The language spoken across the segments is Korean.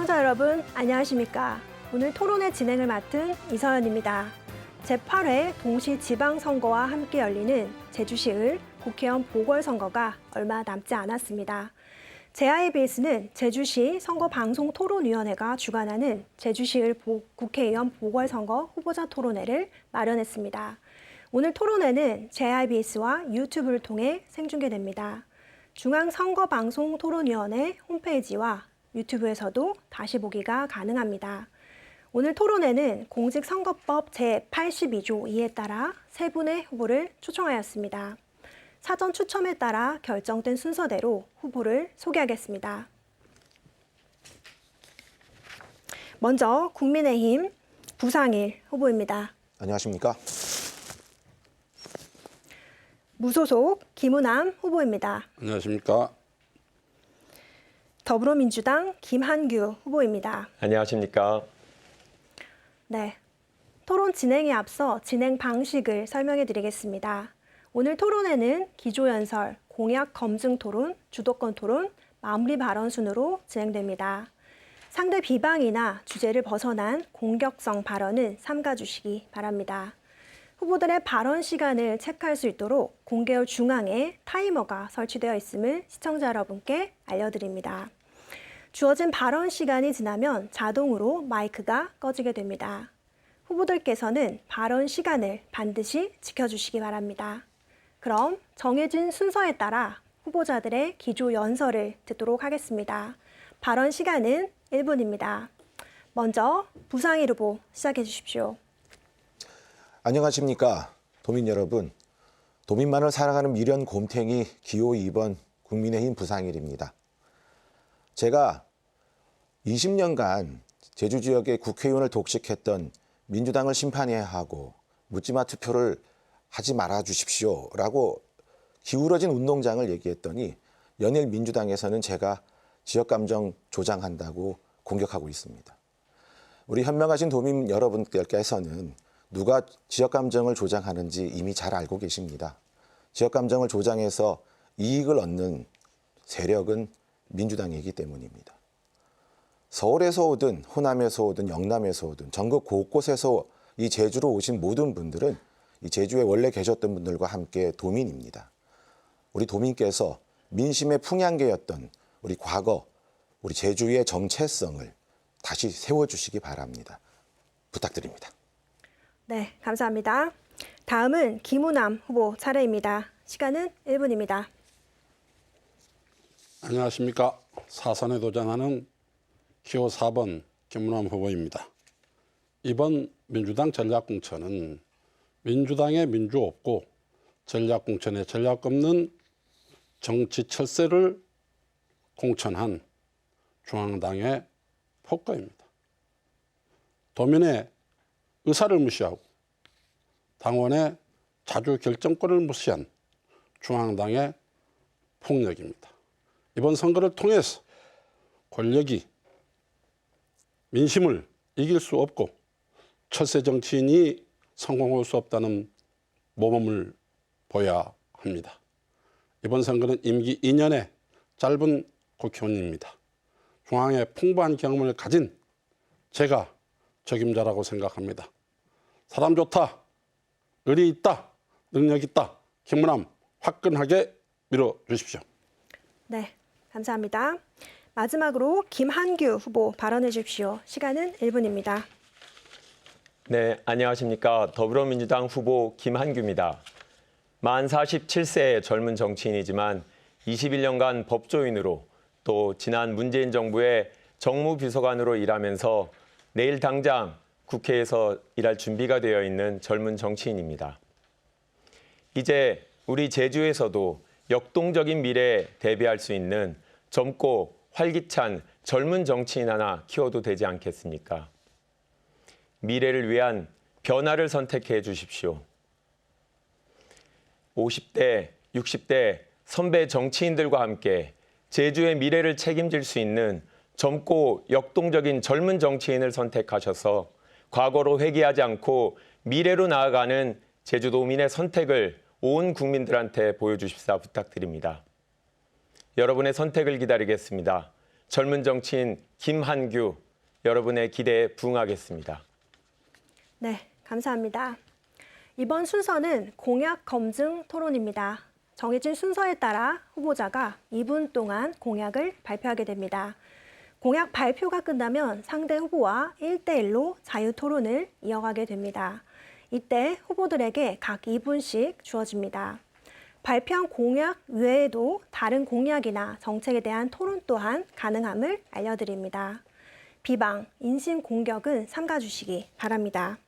시청자 여러분, 안녕하십니까? 오늘 토론회 진행을 맡은 이서연입니다. 제8회 동시지방선거와 함께 열리는 제주시을 국회의원 보궐선거가 얼마 남지 않았습니다. JIBS는 제주시 선거방송토론위원회가 주관하는 제주시을 국회의원 보궐선거 후보자 토론회를 마련했습니다. 오늘 토론회는 JIBS와 유튜브를 통해 생중계됩니다. 중앙선거방송토론위원회 홈페이지와 유튜브에서도 다시 보기가 가능합니다. 오늘 토론회는 공직선거법 제82조 2에 따라 세 분의 후보를 초청하였습니다. 사전 추첨에 따라 결정된 순서대로 후보를 소개하겠습니다. 먼저 국민의힘 부상일 후보입니다. 안녕하십니까? 무소속 김우남 후보입니다. 안녕하십니까? 더불어민주당 김한규 후보입니다. 안녕하십니까? 네, 토론 진행에 앞서 진행 방식을 설명해 드리겠습니다. 오늘 토론회는 기조연설, 공약 검증 토론, 주도권 토론, 마무리 발언 순으로 진행됩니다. 상대 비방이나 주제를 벗어난 공격성 발언은 삼가주시기 바랍니다. 후보들의 발언 시간을 체크할 수 있도록 공개홀 중앙에 타이머가 설치되어 있음을 시청자 여러분께 알려드립니다. 주어진 발언 시간이 지나면 자동으로 마이크가 꺼지게 됩니다. 후보들께서는 발언 시간을 반드시 지켜주시기 바랍니다. 그럼 정해진 순서에 따라 후보자들의 기조 연설을 듣도록 하겠습니다. 발언 시간은 1분입니다. 먼저 부상일 후보 시작해 주십시오. 안녕하십니까? 도민 여러분. 도민만을 사랑하는 미련 곰탱이 기호 2번 국민의힘 부상일입니다. 제가 20년간 제주 지역의 국회의원을 독식했던 민주당을 심판해야 하고 묻지마 투표를 하지 말아 주십시오라고 기울어진 운동장을 얘기했더니 연일 민주당에서는 제가 지역감정 조장한다고 공격하고 있습니다. 우리 현명하신 도민 여러분들께서는 누가 지역감정을 조장하는지 이미 잘 알고 계십니다. 지역감정을 조장해서 이익을 얻는 세력은 민주당이기 때문입니다. 서울에서 오든 호남에서 오든 영남에서 오든 전국 곳곳에서 이 제주로 오신 모든 분들은 이 제주에 원래 계셨던 분들과 함께 도민입니다. 우리 도민께서 민심의 풍향계였던 우리 과거, 우리 제주의 정체성을 다시 세워주시기 바랍니다. 부탁드립니다. 네, 감사합니다. 다음은 김우남 후보 차례입니다. 시간은 1분입니다. 안녕하십니까? 사선에 도전하는 기호 4번 김우남 후보입니다. 이번 민주당 전략공천은 민주당의 민주 없고 전략공천에 전략 없는 정치 철새를 공천한 중앙당의 폭거입니다. 도민의 의사를 무시하고 당원의 자주 결정권을 무시한 중앙당의 폭력입니다. 이번 선거를 통해서 권력이 민심을 이길 수 없고 철새 정치인이 성공할 수 없다는 모범을 보여야 합니다. 이번 선거는 임기 2년의 짧은 국회의원입니다. 중앙에 풍부한 경험을 가진 제가 적임자라고 생각합니다. 사람 좋다, 의리 있다, 능력 있다, 김우남 화끈하게 밀어주십시오. 네, 감사합니다. 마지막으로 김한규 후보 발언해 주십시오. 시간은 1분입니다. 네, 안녕하십니까? 더불어민주당 후보 김한규입니다. 만 47세의 젊은 정치인이지만 21년간 법조인으로 또 지난 문재인 정부의 정무비서관으로 일하면서 내일 당장 국회에서 일할 준비가 되어 있는 젊은 정치인입니다. 이제 우리 제주에서도 역동적인 미래에 대비할 수 있는 젊고 활기찬 젊은 정치인 하나 키워도 되지 않겠습니까? 미래를 위한 변화를 선택해 주십시오. 50대, 60대 선배 정치인들과 함께 제주의 미래를 책임질 수 있는 젊고 역동적인 젊은 정치인을 선택하셔서 과거로 회귀하지 않고 미래로 나아가는 제주도민의 선택을 온 국민들한테 보여주십사 부탁드립니다. 여러분의 선택을 기다리겠습니다. 젊은 정치인 김한규, 여러분의 기대에 부응하겠습니다. 네, 감사합니다. 이번 순서는 공약 검증 토론입니다. 정해진 순서에 따라 후보자가 2분 동안 공약을 발표하게 됩니다. 공약 발표가 끝나면 상대 후보와 1대1로 자유 토론을 이어가게 됩니다. 이때 후보들에게 각 2분씩 주어집니다. 발표한 공약 외에도 다른 공약이나 정책에 대한 토론 또한 가능함을 알려드립니다. 비방, 인신 공격은 삼가주시기 바랍니다.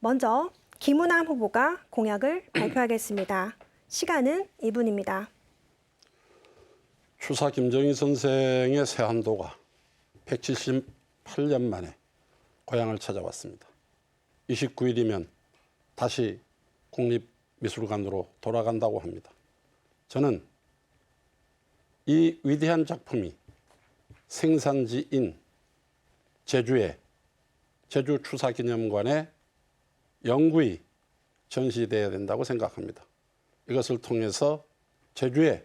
먼저 김우남 후보가 공약을 발표하겠습니다. 시간은 2분입니다. 추사 김정희 선생의 세한도가 178년 만에 고향을 찾아왔습니다. 29일이면 다시 국립미술관으로 돌아간다고 합니다. 저는 이 위대한 작품이 생산지인 제주의 제주 추사기념관에 영구히 전시되어야 된다고 생각합니다. 이것을 통해서 제주의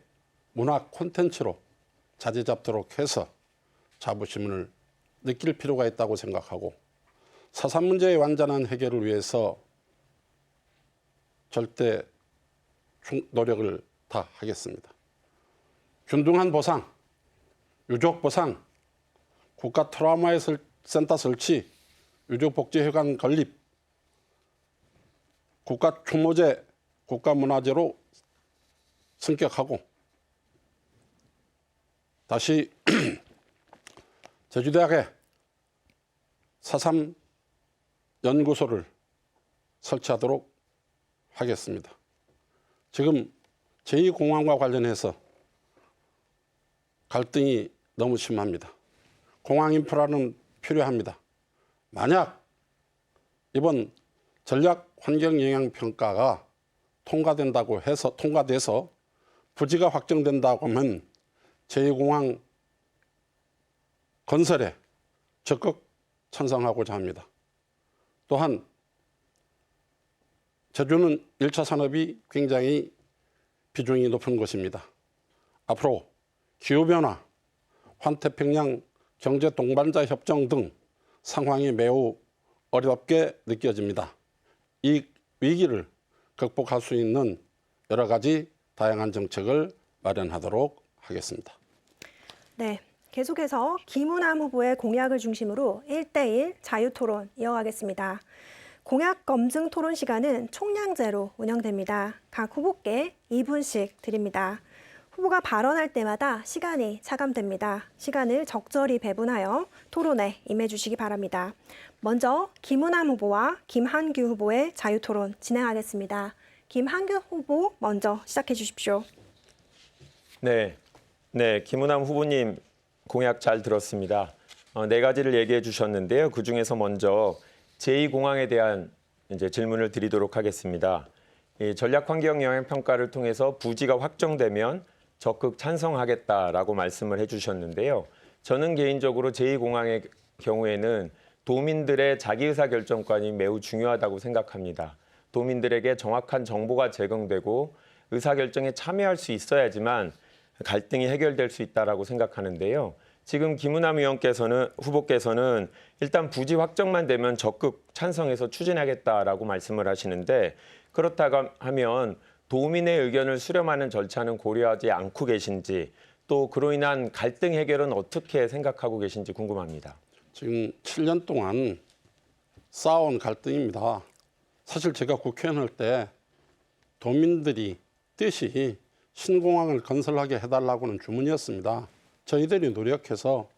문화 콘텐츠로 자리 잡도록 해서 자부심을 느낄 필요가 있다고 생각하고 4.3 문제의 완전한 해결을 위해서 절대 노력을 다 하겠습니다. 균등한 보상, 유족 보상, 국가 트라우마 센터 설치, 유족복지회관 건립, 국가 추모제, 국가문화재로 승격하고 다시 제주대학에 4.3 연구소를 설치하도록 하겠습니다. 지금 제2공항과 관련해서 갈등이 너무 심합니다. 공항 인프라는 필요합니다. 만약 이번 전략환경영향평가가 통과돼서 부지가 확정된다고 하면 제2공항 건설에 적극 찬성하고자 합니다. 또한 제주는 1차 산업이 굉장히 비중이 높은 곳입니다. 앞으로 기후변화, 환태평양 경제 동반자 협정 등 상황이 매우 어렵게 느껴집니다. 이 위기를 극복할 수 있는 여러 가지 다양한 정책을 마련하도록 하겠습니다. 네, 계속해서 김우남 후보의 공약을 중심으로 1대1 자유토론 이어가겠습니다. 공약 검증 토론 시간은 총량제로 운영됩니다. 각 후보께 2분씩 드립니다. 후보가 발언할 때마다 시간이 차감됩니다. 시간을 적절히 배분하여 토론에 임해주시기 바랍니다. 먼저 김우남 후보와 김한규 후보의 자유토론 진행하겠습니다. 김한규 후보 먼저 시작해 주십시오. 네, 김우남 후보님 공약 잘 들었습니다. 네 가지를 얘기해 주셨는데요. 그 중에서 먼저 제2공항에 대한 이제 질문을 드리도록 하겠습니다. 이 전략환경영향평가를 통해서 부지가 확정되면 적극 찬성하겠다라고 말씀을 해주셨는데요. 저는 개인적으로 제2공항의 경우에는 도민들의 자기의사결정권이 매우 중요하다고 생각합니다. 도민들에게 정확한 정보가 제공되고 의사결정에 참여할 수 있어야지만 갈등이 해결될 수 있다고 생각하는데요. 지금 김우남 후보께서는 일단 부지 확정만 되면 적극 찬성해서 추진하겠다라고 말씀을 하시는데 그렇다고 하면 도민의 의견을 수렴하는 절차는 고려하지 않고 계신지 또 그로 인한 갈등 해결은 어떻게 생각하고 계신지 궁금합니다. 지금 7년 동안 쌓아온 갈등입니다. 사실 제가 국회의원 할 때 도민들이 뜻이 신공항을 건설하게 해달라고는 주문이었습니다. 저희들이 노력해서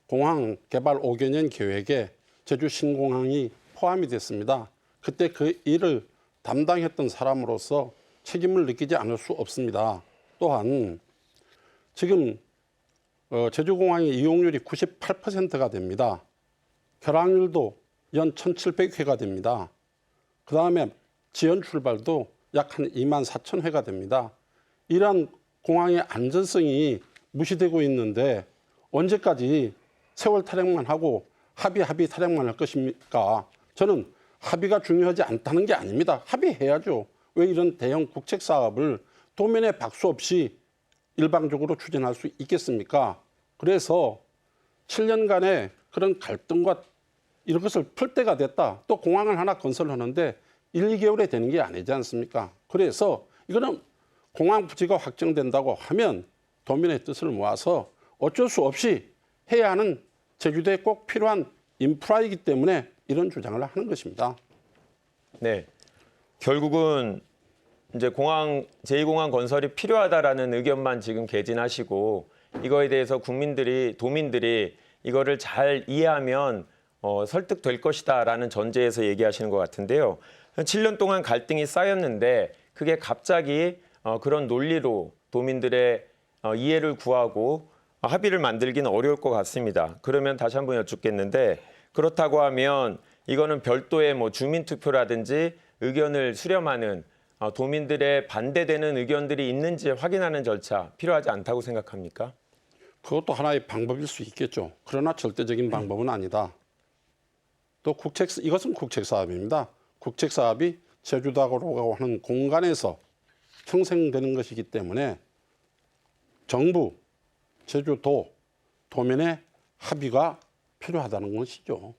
공항 개발 5개년 계획에 제주 신공항이 포함이 됐습니다. 그때 그 일을 담당했던 사람으로서 책임을 느끼지 않을 수 없습니다. 또한 지금 제주공항의 이용률이 98%가 됩니다. 결항률도 연 1,700회가 됩니다. 그 다음에 지연 출발도 약 한 2만 4천 회가 됩니다. 이러한 공항의 안전성이 무시되고 있는데 언제까지 세월 타령만 하고 합의 타령만 할 것입니까? 저는 합의가 중요하지 않다는 게 아닙니다. 합의해야죠. 왜 이런 대형 국책 사업을 도민의 박수 없이 일방적으로 추진할 수 있겠습니까? 그래서 7년간의 그런 갈등과 이런 것을 풀 때가 됐다. 또 공항을 하나 건설하는데 1, 2개월에 되는 게 아니지 않습니까? 그래서 이거는 공항 부지가 확정된다고 하면 도민의 뜻을 모아서 어쩔 수 없이 해야 하는 제주도에 꼭 필요한 인프라이기 때문에 이런 주장을 하는 것입니다. 네. 결국은 이제 제2공항 건설이 필요하다라는 의견만 지금 개진하시고 이거에 대해서 도민들이 이거를 잘 이해하면 설득될 것이다라는 전제에서 얘기하시는 것 같은데요. 7년 동안 갈등이 쌓였는데 그게 갑자기 그런 논리로 도민들의 이해를 구하고 합의를 만들기는 어려울 것 같습니다. 그러면 다시 한번 여쭙겠는데 그렇다고 하면 이거는 별도의 주민투표라든지 의견을 수렴하는 도민들의 반대되는 의견들이 있는지 확인하는 절차 필요하지 않다고 생각합니까? 그것도 하나의 방법일 수 있겠죠. 그러나 절대적인 방법은 아니다. 또 이것은 국책 사업입니다. 국책 사업이 제주도라고 하는 공간에서 형성되는 것이기 때문에 정부, 제주도, 도민의 합의가 필요하다는 것이죠.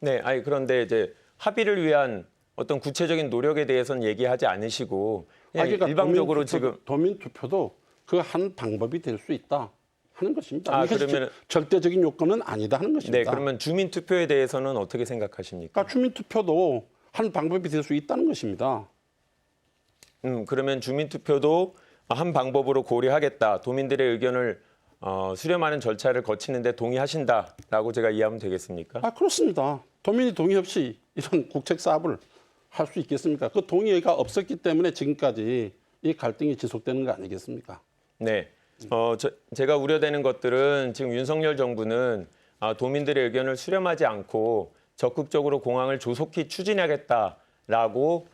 네, 그런데 이제 합의를 위한 어떤 구체적인 노력에 대해서는 얘기하지 않으시고 그냥 그러니까 일방적으로 지금 도민 투표도 그 한 방법이 될 수 있다 하는 것입니다. 이것이 그러면 절대적인 요건은 아니다 하는 것입니다. 네, 그러면 주민 투표에 대해서는 어떻게 생각하십니까? 그러니까 주민 투표도 한 방법이 될 수 있다는 것입니다. 그러면 주민 투표도 한 방법으로 고려하겠다. 도민들의 의견을 수렴하는 절차를 거치는데 동의하신다라고 제가 이해하면 되겠습니까? 그렇습니다. 도민이 동의 없이 이런 국책 사업을 할 수 있겠습니까? 그 동의가 없었기 때문에 지금까지 이 갈등이 지속되는 거 아니겠습니까? 네. 제가 우려되는 것들은 지금 윤석열 정부는 도민들의 의견을 수렴하지 않고 적극적으로 공항을 조속히 추진하겠다라고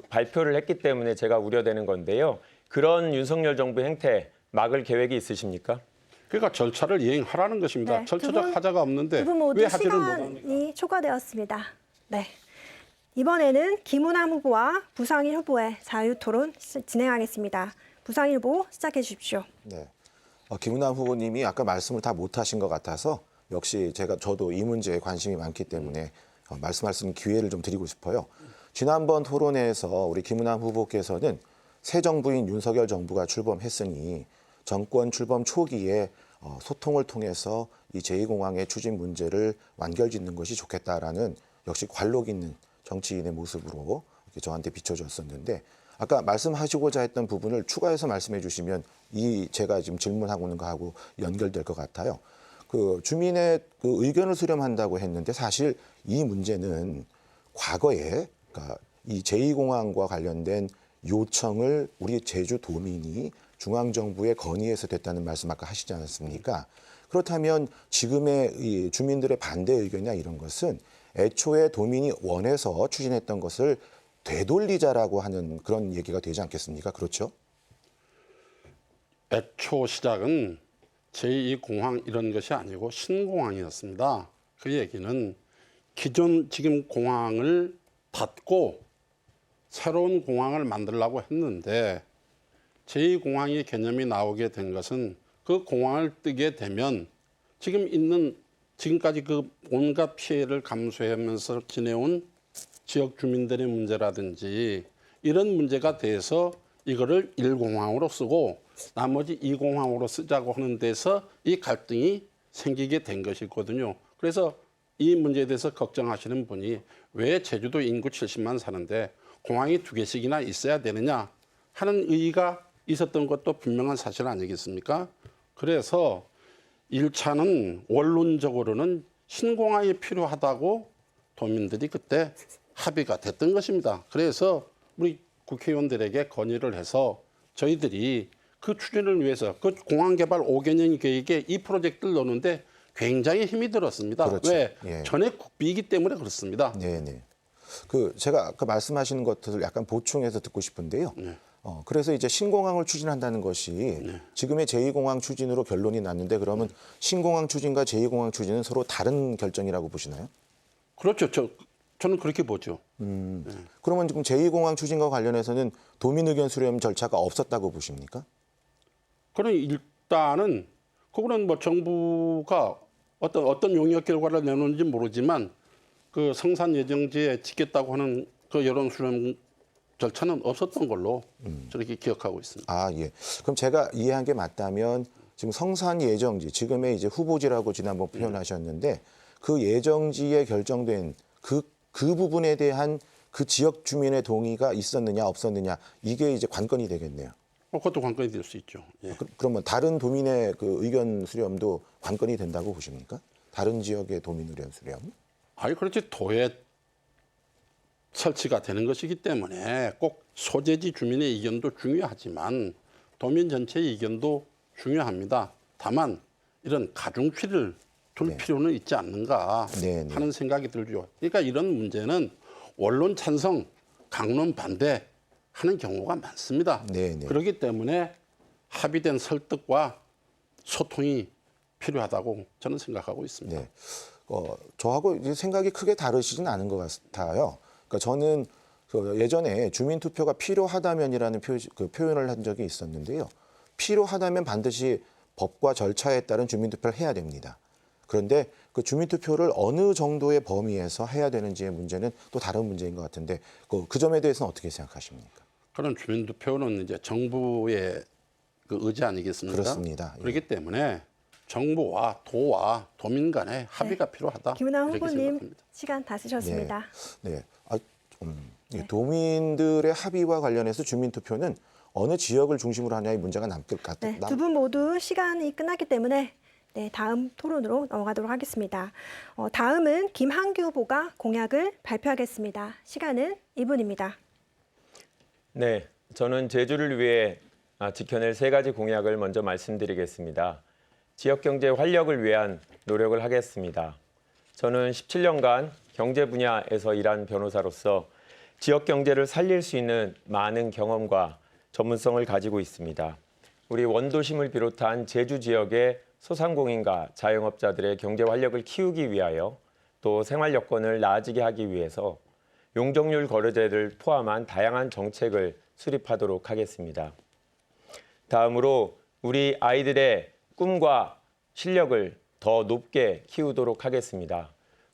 발표를 했기 때문에 제가 우려되는 건데요. 그런 윤석열 정부 행태 막을 계획이 있으십니까? 그러니까 절차를 이행하라는 것입니다. 네, 절차적 하자가 없는데 두 분 모두 왜 하지를 못합니까? 시간이 초과되었습니다. 네. 이번에는 김은남 후보와 부상일 후보의 자유토론 진행하겠습니다. 부상일 후보 시작해 주십시오. 네. 김은남 후보님이 아까 말씀을 다 못하신 것 같아서 역시 저도 이 문제에 관심이 많기 때문에 말씀할 수 있는 기회를 좀 드리고 싶어요. 지난번 토론회에서 우리 김은남 후보께서는 새 정부인 윤석열 정부가 출범했으니 정권 출범 초기에 소통을 통해서 이 제2공항의 추진 문제를 완결짓는 것이 좋겠다라는 역시 관록 있는 정치인의 모습으로 이렇게 저한테 비춰졌었는데 아까 말씀하시고자 했던 부분을 추가해서 말씀해 주시면 제가 지금 질문하고 있는 거하고 연결될 것 같아요. 그 주민의 그 의견을 수렴한다고 했는데 사실 이 문제는 과거에 그러니까 이 제2공항과 관련된 요청을 우리 제주도민이 중앙정부에 건의해서 됐다는 말씀 아까 하시지 않았습니까? 그렇다면 지금의 이 주민들의 반대 의견이나 이런 것은 애초에 도민이 원해서 추진했던 것을 되돌리자라고 하는 그런 얘기가 되지 않겠습니까? 그렇죠? 애초 시작은 제2공항 이런 것이 아니고 신공항이었습니다. 그 얘기는 기존 지금 공항을 닫고 새로운 공항을 만들려고 했는데 제2공항의 개념이 나오게 된 것은 그 공항을 뜨게 되면 지금까지 그 온갖 피해를 감수하면서 지내온 지역 주민들의 문제라든지 이런 문제가 돼서 이거를 1공항으로 쓰고 나머지 2공항으로 쓰자고 하는 데서 이 갈등이 생기게 된 것이거든요. 그래서 이 문제에 대해서 걱정하시는 분이 왜 제주도 인구 70만 사는데 공항이 2개씩이나 있어야 되느냐 하는 의의가 있었던 것도 분명한 사실 아니겠습니까? 그래서 1차는 원론적으로는 신공항이 필요하다고 도민들이 그때 합의가 됐던 것입니다. 그래서 우리 국회의원들에게 건의를 해서 저희들이 그 추진을 위해서 그 공항개발 5개년 계획에 이 프로젝트를 넣는데 굉장히 힘이 들었습니다. 그렇죠. 왜? 예. 전액 국비이기 때문에 그렇습니다. 네네. 제가 아까 말씀하시는 것들을 약간 보충해서 듣고 싶은데요. 네. 그래서 이제 신공항을 추진한다는 것이 지금의 제2공항 추진으로 결론이 났는데 그러면 신공항 추진과 제2공항 추진은 서로 다른 결정이라고 보시나요? 그렇죠. 저는 그렇게 보죠. 그러면 지금 제2공항 추진과 관련해서는 도민 의견 수렴 절차가 없었다고 보십니까? 그럼 일단은 그거는 뭐 정부가 어떤 용역 결과를 내놓는지 모르지만 그 성산 예정지에 짓겠다고 하는 그 여론 수렴 절차는 없었던 걸로 저렇게 기억하고 있습니다. 아, 예. 그럼 제가 이해한 게 맞다면 지금 성산 예정지, 지금의 이제 후보지라고 지난번 표현하셨는데 그 예정지에 결정된 그 부분에 대한 그 지역 주민의 동의가 있었느냐 없었느냐 이게 이제 관건이 되겠네요. 그것도 관건이 될 수 있죠. 예. 그러면 다른 도민의 그 의견 수렴도 관건이 된다고 보십니까? 다른 지역의 도민 의견 수렴? 아니 그렇지 도에 설치가 되는 것이기 때문에 꼭 소재지 주민의 의견도 중요하지만 도민 전체의 의견도 중요합니다. 다만 이런 가중치를 둘 필요는 있지 않는가 네, 네. 하는 생각이 들죠. 그러니까 이런 문제는 원론 찬성, 강론 반대 하는 경우가 많습니다. 네, 네. 그렇기 때문에 합의된 설득과 소통이 필요하다고 저는 생각하고 있습니다. 네. 저하고 이제 생각이 크게 다르시진 않은 것 같아요. 그러니까 저는 그 예전에 주민투표가 필요하다면이라는 표현을 한 적이 있었는데요. 필요하다면 반드시 법과 절차에 따른 주민투표를 해야 됩니다. 그런데 그 주민투표를 어느 정도의 범위에서 해야 되는지의 문제는 또 다른 문제인 것 같은데 그 점에 대해서는 어떻게 생각하십니까? 그런 주민투표는 이제 정부의 그 의지 아니겠습니까? 그렇습니다. 예. 그렇기 때문에 정부와 도와 도민 간의 합의가 필요하다. 김은하 이렇게 후보님 생각합니다. 시간 다 쓰셨습니다. 네. 도민들의 합의와 관련해서 주민투표는 어느 지역을 중심으로 하냐의 문제가 남을 것 같아요. 네, 두 분 모두 시간이 끝났기 때문에 네, 다음 토론으로 넘어가도록 하겠습니다. 다음은 김한규 후보가 공약을 발표하겠습니다. 시간은 2분입니다. 네, 저는 제주를 위해 지켜낼 3가지 공약을 먼저 말씀드리겠습니다. 지역 경제 활력을 위한 노력을 하겠습니다. 저는 17년간 경제 분야에서 일한 변호사로서 지역 경제를 살릴 수 있는 많은 경험과 전문성을 가지고 있습니다. 우리 원도심을 비롯한 제주 지역의 소상공인과 자영업자들의 경제 활력을 키우기 위하여 또 생활 여건을 나아지게 하기 위해서 용적률 거래제를 포함한 다양한 정책을 수립하도록 하겠습니다. 다음으로 우리 아이들의 꿈과 실력을 더 높게 키우도록 하겠습니다.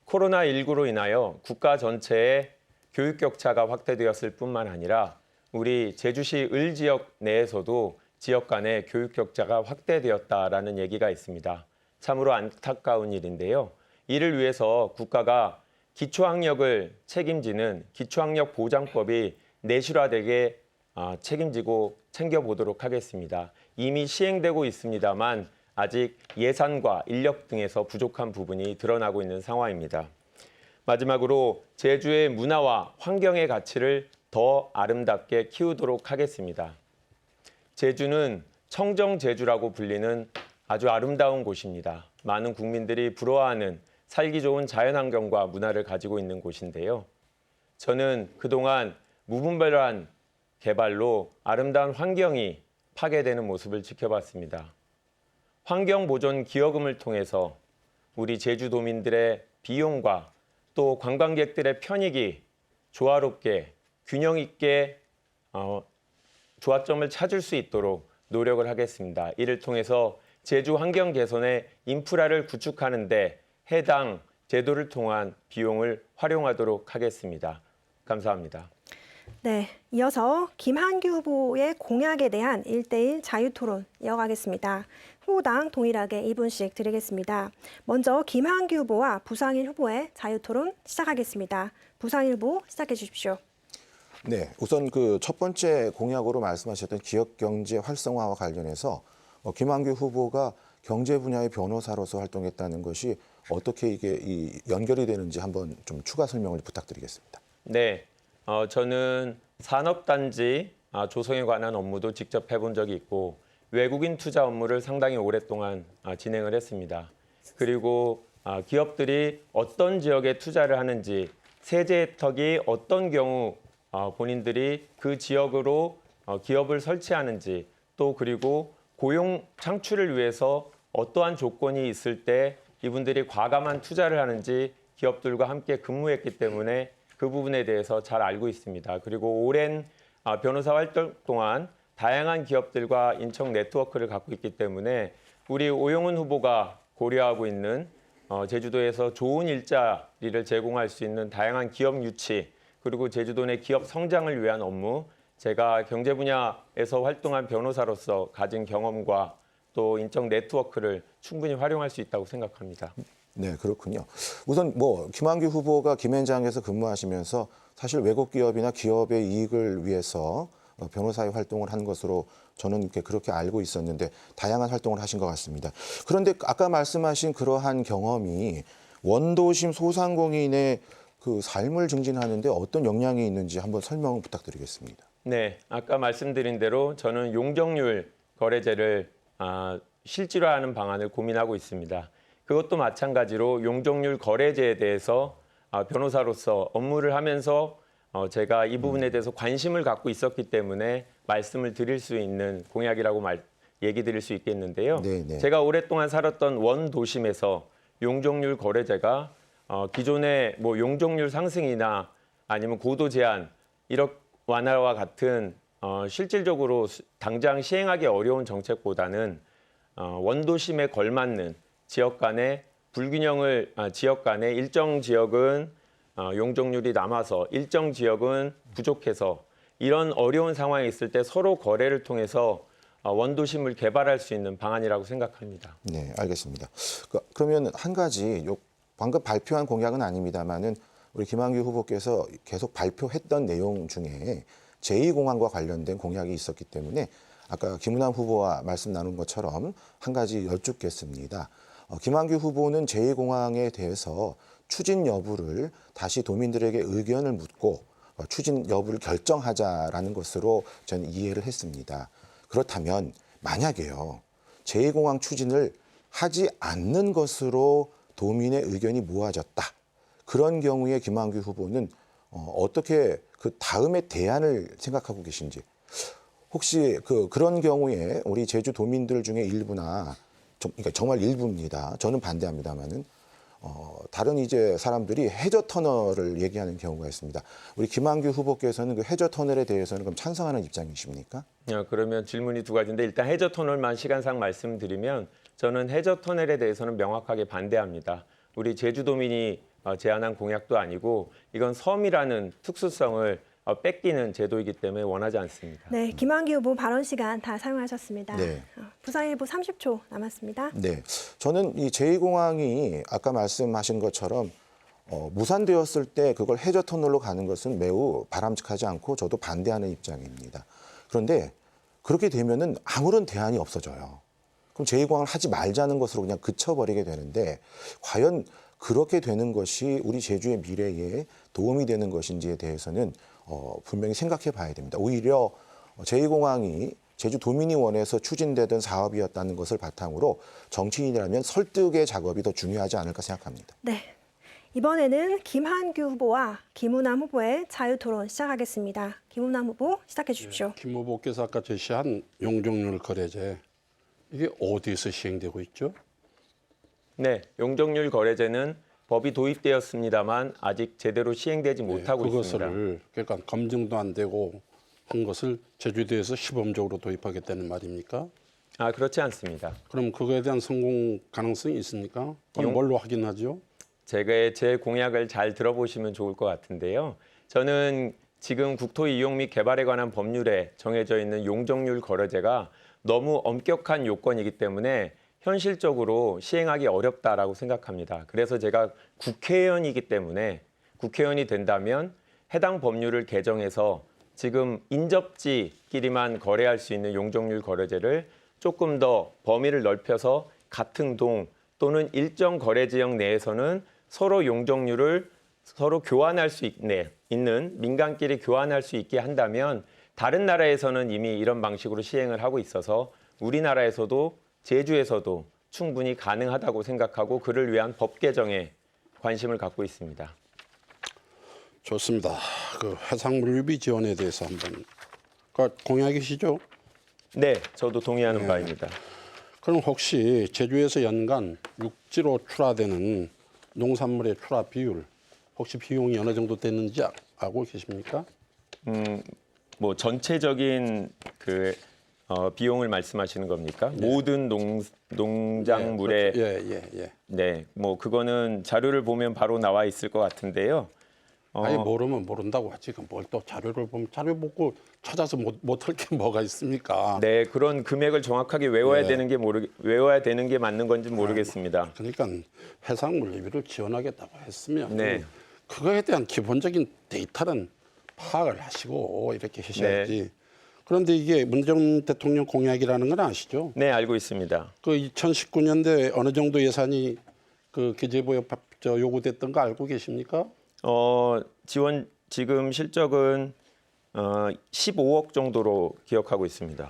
코로나19로 인하여 국가 전체의 교육 격차가 확대되었을 뿐만 아니라 우리 제주시 을 지역 내에서도 지역 간의 교육 격차가 확대되었다라는 얘기가 있습니다. 참으로 안타까운 일인데요. 이를 위해서 국가가 기초학력을 책임지는 기초학력 보장법이 내실화되게 책임지고 챙겨보도록 하겠습니다. 이미 시행되고 있습니다만 아직 예산과 인력 등에서 부족한 부분이 드러나고 있는 상황입니다. 마지막으로 제주의 문화와 환경의 가치를 더 아름답게 키우도록 하겠습니다. 제주는 청정제주라고 불리는 아주 아름다운 곳입니다. 많은 국민들이 부러워하는 살기 좋은 자연환경과 문화를 가지고 있는 곳인데요. 저는 그동안 무분별한 개발로 아름다운 환경이 파괴되는 모습을 지켜봤습니다. 환경보존 기여금을 통해서 우리 제주도민들의 비용과 또 관광객들의 편익이 조화롭게 균형 있게 조화점을 찾을 수 있도록 노력을 하겠습니다. 이를 통해서 제주 환경 개선의 인프라를 구축하는 데 해당 제도를 통한 비용을 활용하도록 하겠습니다. 감사합니다. 네, 이어서 김한규 후보의 공약에 대한 1대1 자유토론 이어가겠습니다. 후보당 동일하게 2분씩 드리겠습니다. 먼저 김한규 후보와 부상일 후보의 자유토론 시작하겠습니다. 부상일 후보 시작해 주십시오. 네, 우선 그 첫 번째 공약으로 말씀하셨던 지역 경제 활성화와 관련해서 김한규 후보가 경제 분야의 변호사로서 활동했다는 것이 어떻게 이게 연결이 되는지 한번 좀 추가 설명을 부탁드리겠습니다. 네, 저는 산업단지 조성에 관한 업무도 직접 해본 적이 있고 외국인 투자 업무를 상당히 오랫동안 진행을 했습니다. 그리고 기업들이 어떤 지역에 투자를 하는지 세제 혜택이 어떤 경우 본인들이 그 지역으로 기업을 설치하는지 또 그리고 고용 창출을 위해서 어떠한 조건이 있을 때 이분들이 과감한 투자를 하는지 기업들과 함께 근무했기 때문에 그 부분에 대해서 잘 알고 있습니다. 그리고 오랜 변호사 활동 동안 다양한 기업들과 인적 네트워크를 갖고 있기 때문에 우리 오영훈 후보가 고려하고 있는 제주도에서 좋은 일자리를 제공할 수 있는 다양한 기업 유치 그리고 제주도 내 기업 성장을 위한 업무, 제가 경제 분야에서 활동한 변호사로서 가진 경험과 또 인적 네트워크를 충분히 활용할 수 있다고 생각합니다. 네, 그렇군요. 우선 김한규 후보가 김앤장에서 근무하시면서 사실 외국 기업이나 기업의 이익을 위해서 변호사의 활동을 한 것으로 저는 그렇게 알고 있었는데 다양한 활동을 하신 것 같습니다. 그런데 아까 말씀하신 그러한 경험이 원도심 소상공인의 그 삶을 증진하는데 어떤 영향이 있는지 한번 설명 부탁드리겠습니다. 네, 아까 말씀드린 대로 저는 용적률 거래제를 실질화하는 방안을 고민하고 있습니다. 그것도 마찬가지로 용적률 거래제에 대해서 변호사로서 업무를 하면서 제가 이 부분에 대해서 관심을 갖고 있었기 때문에 말씀을 드릴 수 있는 공약이라고 얘기 드릴 수 있겠는데요. 네네. 제가 오랫동안 살았던 원도심에서 용적률 거래제가 기존의 용적률 상승이나 아니면 고도 제한, 1억 완화와 같은 실질적으로 당장 시행하기 어려운 정책보다는 원도심에 걸맞는 지역 간의 불균형을 지역 간의 일정 지역은 용적률이 남아서 일정 지역은 부족해서 이런 어려운 상황이 있을 때 서로 거래를 통해서 원도심을 개발할 수 있는 방안이라고 생각합니다. 네, 알겠습니다. 그러면 한 가지 방금 발표한 공약은 아닙니다만은 우리 김한규 후보께서 계속 발표했던 내용 중에 제2공항과 관련된 공약이 있었기 때문에 아까 김은남 후보와 말씀 나눈 것처럼 한 가지 여쭙겠습니다. 김한규 후보는 제2공항에 대해서 추진 여부를 다시 도민들에게 의견을 묻고 추진 여부를 결정하자라는 것으로 저는 이해를 했습니다. 그렇다면 만약에요, 제2공항 추진을 하지 않는 것으로 도민의 의견이 모아졌다. 그런 경우에 김한규 후보는 어떻게 그 다음에 대안을 생각하고 계신지. 혹시 그런 경우에 우리 제주 도민들 중에 일부나 그러니까 정말 일부입니다. 저는 반대합니다만은 다른 이제 사람들이 해저 터널을 얘기하는 경우가 있습니다. 우리 김한규 후보께서는 그 해저 터널에 대해서는 그럼 찬성하는 입장이십니까? 그러면 질문이 두 가지인데 일단 해저 터널만 시간상 말씀드리면 저는 해저 터널에 대해서는 명확하게 반대합니다. 우리 제주도민이 제안한 공약도 아니고 이건 섬이라는 특수성을 뺏기는 제도이기 때문에 원하지 않습니다. 네, 김한규 후보 발언 시간 다 사용하셨습니다. 네. 부산일보 30초 남았습니다. 네, 저는 이 제2공항이 아까 말씀하신 것처럼 무산되었을 때 그걸 해저 터널로 가는 것은 매우 바람직하지 않고 저도 반대하는 입장입니다. 그런데 그렇게 되면은 아무런 대안이 없어져요. 그럼 제2공항을 하지 말자는 것으로 그냥 그쳐버리게 되는데 과연 그렇게 되는 것이 우리 제주의 미래에 도움이 되는 것인지에 대해서는 분명히 생각해 봐야 됩니다. 오히려 제2공항이 제주 도민이 원해서 추진되던 사업이었다는 것을 바탕으로 정치인이라면 설득의 작업이 더 중요하지 않을까 생각합니다. 네, 이번에는 김한규 후보와 김은남 후보의 자유토론 시작하겠습니다. 김은남 후보 시작해 주십시오. 김 후보께서 아까 제시한 용적률 거래제, 이게 어디서 시행되고 있죠? 네, 용적률 거래제는 법이 도입되었습니다만 아직 제대로 시행되지 못하고 있습니다. 그것을 그러니까 검증도 안 되고 한 것을 제주도에서 시범적으로 도입하겠다는 말입니까? 그렇지 않습니다. 그럼 그거에 대한 성공 가능성이 있습니까? 그럼 뭘로 확인하죠? 제 공약을 잘 들어보시면 좋을 것 같은데요. 저는 지금 국토 이용 및 개발에 관한 법률에 정해져 있는 용적률 거래제가 너무 엄격한 요건이기 때문에 현실적으로 시행하기 어렵다라고 생각합니다. 그래서 제가 국회의원이기 때문에 국회의원이 된다면 해당 법률을 개정해서 지금 인접지끼리만 거래할 수 있는 용적률 거래제를 조금 더 범위를 넓혀서 같은 동 또는 일정 거래 지역 내에서는 서로 용적률을 서로 교환할 수 있는 민간끼리 교환할 수 있게 한다면 다른 나라에서는 이미 이런 방식으로 시행을 하고 있어서 우리나라에서도 제주에서도 충분히 가능하다고 생각하고 그를 위한 법 개정에 관심을 갖고 있습니다. 좋습니다. 그 해상물 유비 지원에 대해서 한번 공약이시죠? 네, 저도 동의하는 바입니다. 그럼 혹시 제주에서 연간 육지로 출하되는 농산물의 출하 비율, 혹시 비용이 어느 정도 되는지 알고 계십니까? 전체적인 비용을 말씀하시는 겁니까? 모든 농작물의 예. 네, 뭐 그거는 자료를 보면 바로 나와 있을 것 같은데요. 아예 모르면 모른다고 하지. 뭘 또 자료를 보면 자료 보고 찾아서 못할 게 뭐가 있습니까? 네, 그런 금액을 정확하게 외워야 외워야 되는 게 맞는 건지 모르겠습니다. 그러니까 해상 물류비를 지원하겠다고 했으면 네. 그거에 대한 기본적인 데이터는 파악을 하시고 이렇게 하셔야지. 그런데 이게 문재인 대통령 공약이라는 건 아시죠? 네, 알고 있습니다. 그 2019년도에 어느 정도 예산이 그 기재부에 요구됐던 거 알고 계십니까? 지원 지금 실적은 15억 정도로 기억하고 있습니다.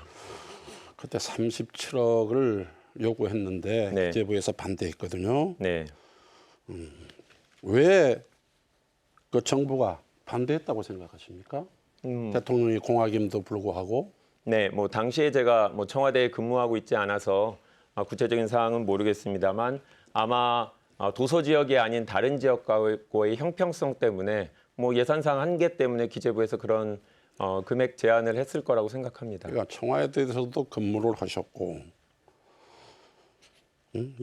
그때 37억을 요구했는데 네. 기재부에서 반대했거든요. 네. 왜 그 정부가 반대했다고 생각하십니까? 대통령이 공약임도 불구하고. 네, 뭐 당시에 제가 뭐 청와대에 근무하고 있지 않아서 구체적인 사항은 모르겠습니다만 아마 도서 지역이 아닌 다른 지역과의 형평성 때문에 뭐 예산상 한계 때문에 기재부에서 그런 금액 제한을 했을 거라고 생각합니다. 그러니까 청와대에서도 근무를 하셨고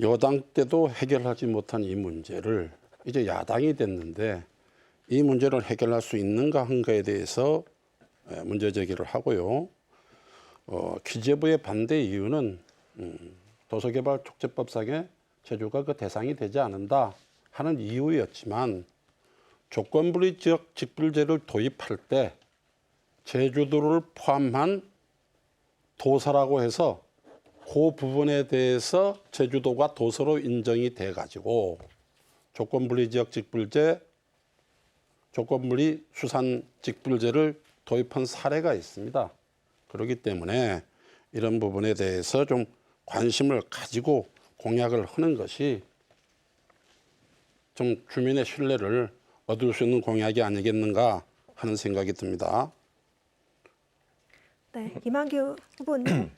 여당 때도 해결하지 못한 이 문제를 이제 야당이 됐는데 이 문제를 해결할 수 있는가 한가에 대해서 문제 제기를 하고요. 기재부의 반대 이유는 도서개발촉진법상에 제주가 그 대상이 되지 않는다 하는 이유였지만 조건부리 지역 직불제를 도입할 때 제주도를 포함한 도서라고 해서 그 부분에 대해서 제주도가 도서로 인정이 돼 가지고 조건부리 지역 직불제, 조건부리 수산 직불제를 도입한 사례가 있습니다. 그렇기 때문에 이런 부분에 대해서 좀 관심을 가지고 공약을 하는 것이 좀 주민의 신뢰를 얻을 수 있는 공약이 아니겠는가 하는 생각이 듭니다. 네, 김한규 후보님.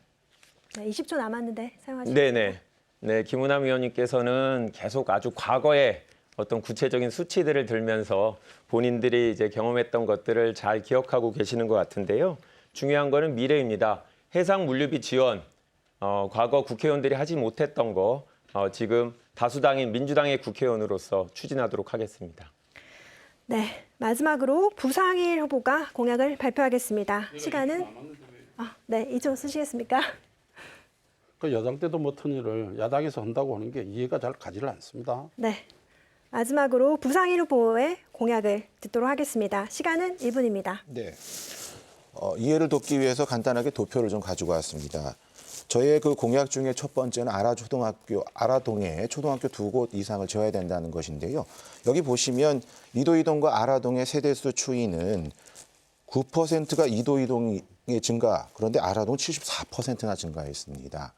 네, 20초 남았는데 사용하시죠. 네네. 네, 김은남 의원님께서는 계속 아주 과거에 어떤 구체적인 수치들을 들면서 본인들이 이제 경험했던 것들을 잘 기억하고 계시는 것 같은데요. 중요한 거는 미래입니다. 해상 물류비 지원, 과거 국회의원들이 하지 못했던 거 지금 다수당인 민주당의 국회의원으로서 추진하도록 하겠습니다. 네, 마지막으로 부상일 후보가 공약을 발표하겠습니다. 시간은 네, 2초 쓰시겠습니까? 그 여당 때도 못한 일을 야당에서 한다고 하는 게 이해가 잘 가지를 않습니다. 네, 마지막으로 부상일 후보의 공약을 듣도록 하겠습니다. 시간은 1분입니다. 네. 이해를 돕기 위해서 간단하게 도표를 좀 가지고 왔습니다. 저의 그 공약 중에 첫 번째는 아라동에 초등학교 2곳 이상을 지어야 된다는 것인데요. 여기 보시면 이도이동과 아라동의 세대수 추이는 9%가 이도이동의 증가, 그런데 아라동 74%나 증가했습니다.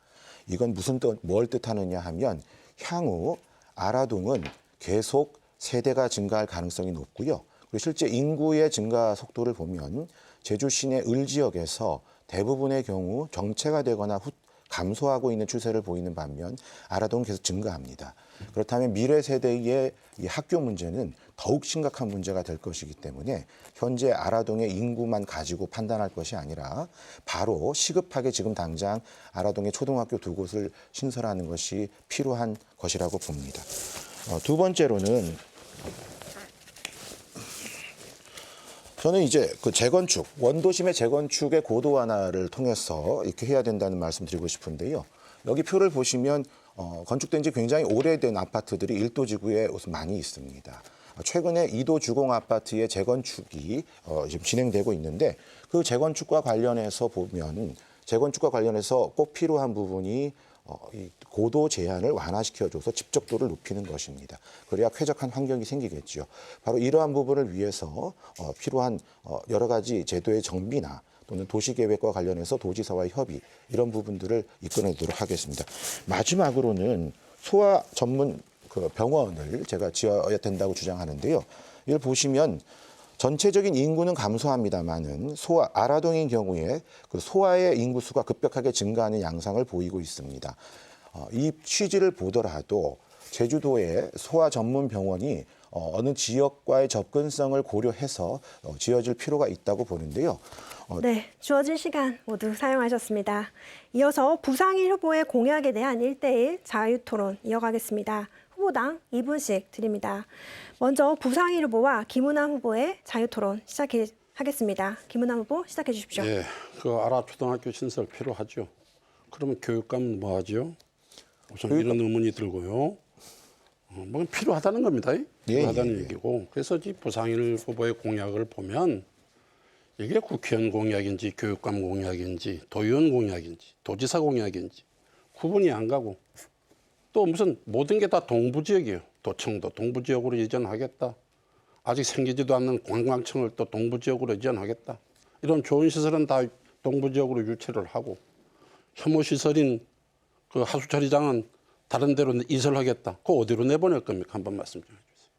이건 뭘 뜻하느냐 하면 향후 아라동은 계속 세대가 증가할 가능성이 높고요. 그리고 실제 인구의 증가 속도를 보면 제주 시내 을 지역에서 대부분의 경우 정체가 되거나 감소하고 있는 추세를 보이는 반면 아라동은 계속 증가합니다. 그렇다면 미래 세대의 이 학교 문제는 더욱 심각한 문제가 될 것이기 때문에 현재 아라동의 인구만 가지고 판단할 것이 아니라 바로 시급하게 지금 당장 아라동의 초등학교 2곳을 신설하는 것이 필요한 것이라고 봅니다. 두 번째로는 저는 이제 그 재건축, 원도심의 재건축의 고도 완화를 통해서 이렇게 해야 된다는 말씀 드리고 싶은데요. 여기 표를 보시면 건축된 지 굉장히 오래된 아파트들이 1도 지구에 많이 있습니다. 최근에 2도 주공 아파트의 재건축이 지금 진행되고 있는데 그 재건축과 관련해서 보면 재건축과 관련해서 꼭 필요한 부분이 이 고도 제한을 완화시켜줘서 집적도를 높이는 것입니다. 그래야 쾌적한 환경이 생기겠죠. 바로 이러한 부분을 위해서 필요한 여러 가지 제도의 정비나 또는 도시계획과 관련해서 도지사와의 협의 이런 부분들을 이끌어내도록 하겠습니다. 마지막으로는 소아 전문 그 병원을 제가 지어야 된다고 주장하는데요. 이걸 보시면 전체적인 인구는 감소합니다만은 아라동인 경우에 그 소아의 인구 수가 급격하게 증가하는 양상을 보이고 있습니다. 이 취지를 보더라도 제주도의 소아 전문 병원이 어느 지역과의 접근성을 고려해서 지어질 필요가 있다고 보는데요. 네, 주어진 시간 모두 사용하셨습니다. 이어서 부상일 후보의 공약에 대한 1대1 자유토론 이어가겠습니다. 후보당 2분씩 드립니다. 먼저 부상일 후보와 김은하 후보의 자유토론 시작하겠습니다. 김은하 후보 시작해 주십시오. 예, 그 아라 초등학교 신설 필요하죠. 그러면 교육감 뭐 하죠? 우선 이런 의문이 들고요. 뭐 필요하다는 겁니다. 필요하다는 얘기고. 그래서 이 부상일 후보의 공약을 보면 이게 국회의원 공약인지 교육감 공약인지 도의원 공약인지 도지사 공약인지 구분이 안 가고 또 무슨 모든 게 다 동부지역이에요. 도청도 동부지역으로 이전하겠다. 아직 생기지도 않는 관광청을 또 동부지역으로 이전하겠다. 이런 좋은 시설은 다 동부지역으로 유치를 하고 혐오시설인 그 하수처리장은 다른 데로 이설하겠다. 그거 어디로 내보낼 겁니까? 한번 말씀 좀 해주세요.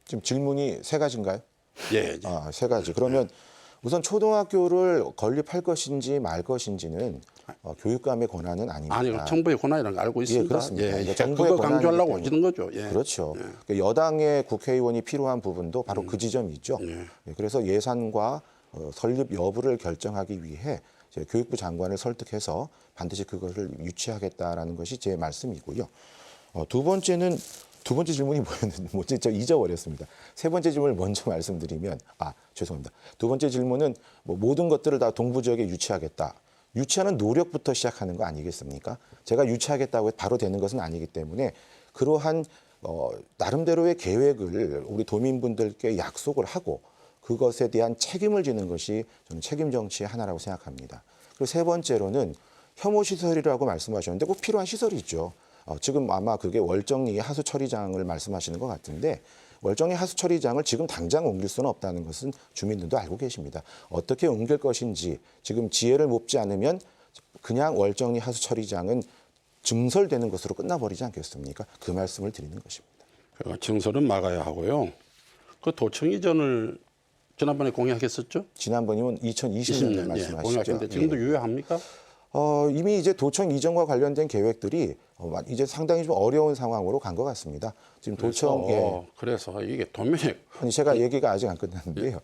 지금 질문이 세 가지인가요? 예. 세 가지. 그러면 우선 초등학교를 건립할 것인지 말 것인지는 교육감의 권한은 아닙니다. 아니요, 정부의 권한이라는 거 알고 있습니다. 그렇습니다. 예, 정부의 그거 강조하려고 권한이기 오시는 거죠. 예. 그렇죠. 여당의 국회의원이 필요한 부분도 바로 그 지점이 있죠. 그래서 예산과 설립 여부를 결정하기 위해 이제 교육부 장관을 설득해서 반드시 그것을 유치하겠다라는 것이 제 말씀이고요. 두 번째 질문이 뭐였는지 뭐지 저 잊어버렸습니다. 세 번째 질문을 먼저 말씀드리면 죄송합니다. 두 번째 질문은 뭐 모든 것들을 다 동부 지역에 유치하겠다. 유치하는 노력부터 시작하는 거 아니겠습니까? 제가 유치하겠다고 해서 바로 되는 것은 아니기 때문에 그러한 나름대로의 계획을 우리 도민분들께 약속을 하고 그것에 대한 책임을 지는 것이 저는 책임 정치의 하나라고 생각합니다. 그리고 세 번째로는 혐오 시설이라고 말씀하셨는데 꼭 필요한 시설이 있죠. 지금 아마 그게 월정리 하수처리장을 말씀하시는 것 같은데 월정리 하수처리장을 지금 당장 옮길 수는 없다는 것은 주민들도 알고 계십니다. 어떻게 옮길 것인지 지금 지혜를 몹지 않으면 그냥 월정리 하수처리장은 증설되는 것으로 끝나버리지 않겠습니까? 그 말씀을 드리는 것입니다. 증설은 막아야 하고요. 그 도청 이전을 지난번에 공약했었죠? 지난번이면 2020년 말씀하시죠. 공약했는데 지금도 유효합니까? 이미 이제 도청 이전과 관련된 계획들이 이제 상당히 좀 어려운 상황으로 간 것 같습니다. 지금 도청 그래서 이게 도민의 제가 얘기가 아직 안 끝났는데요.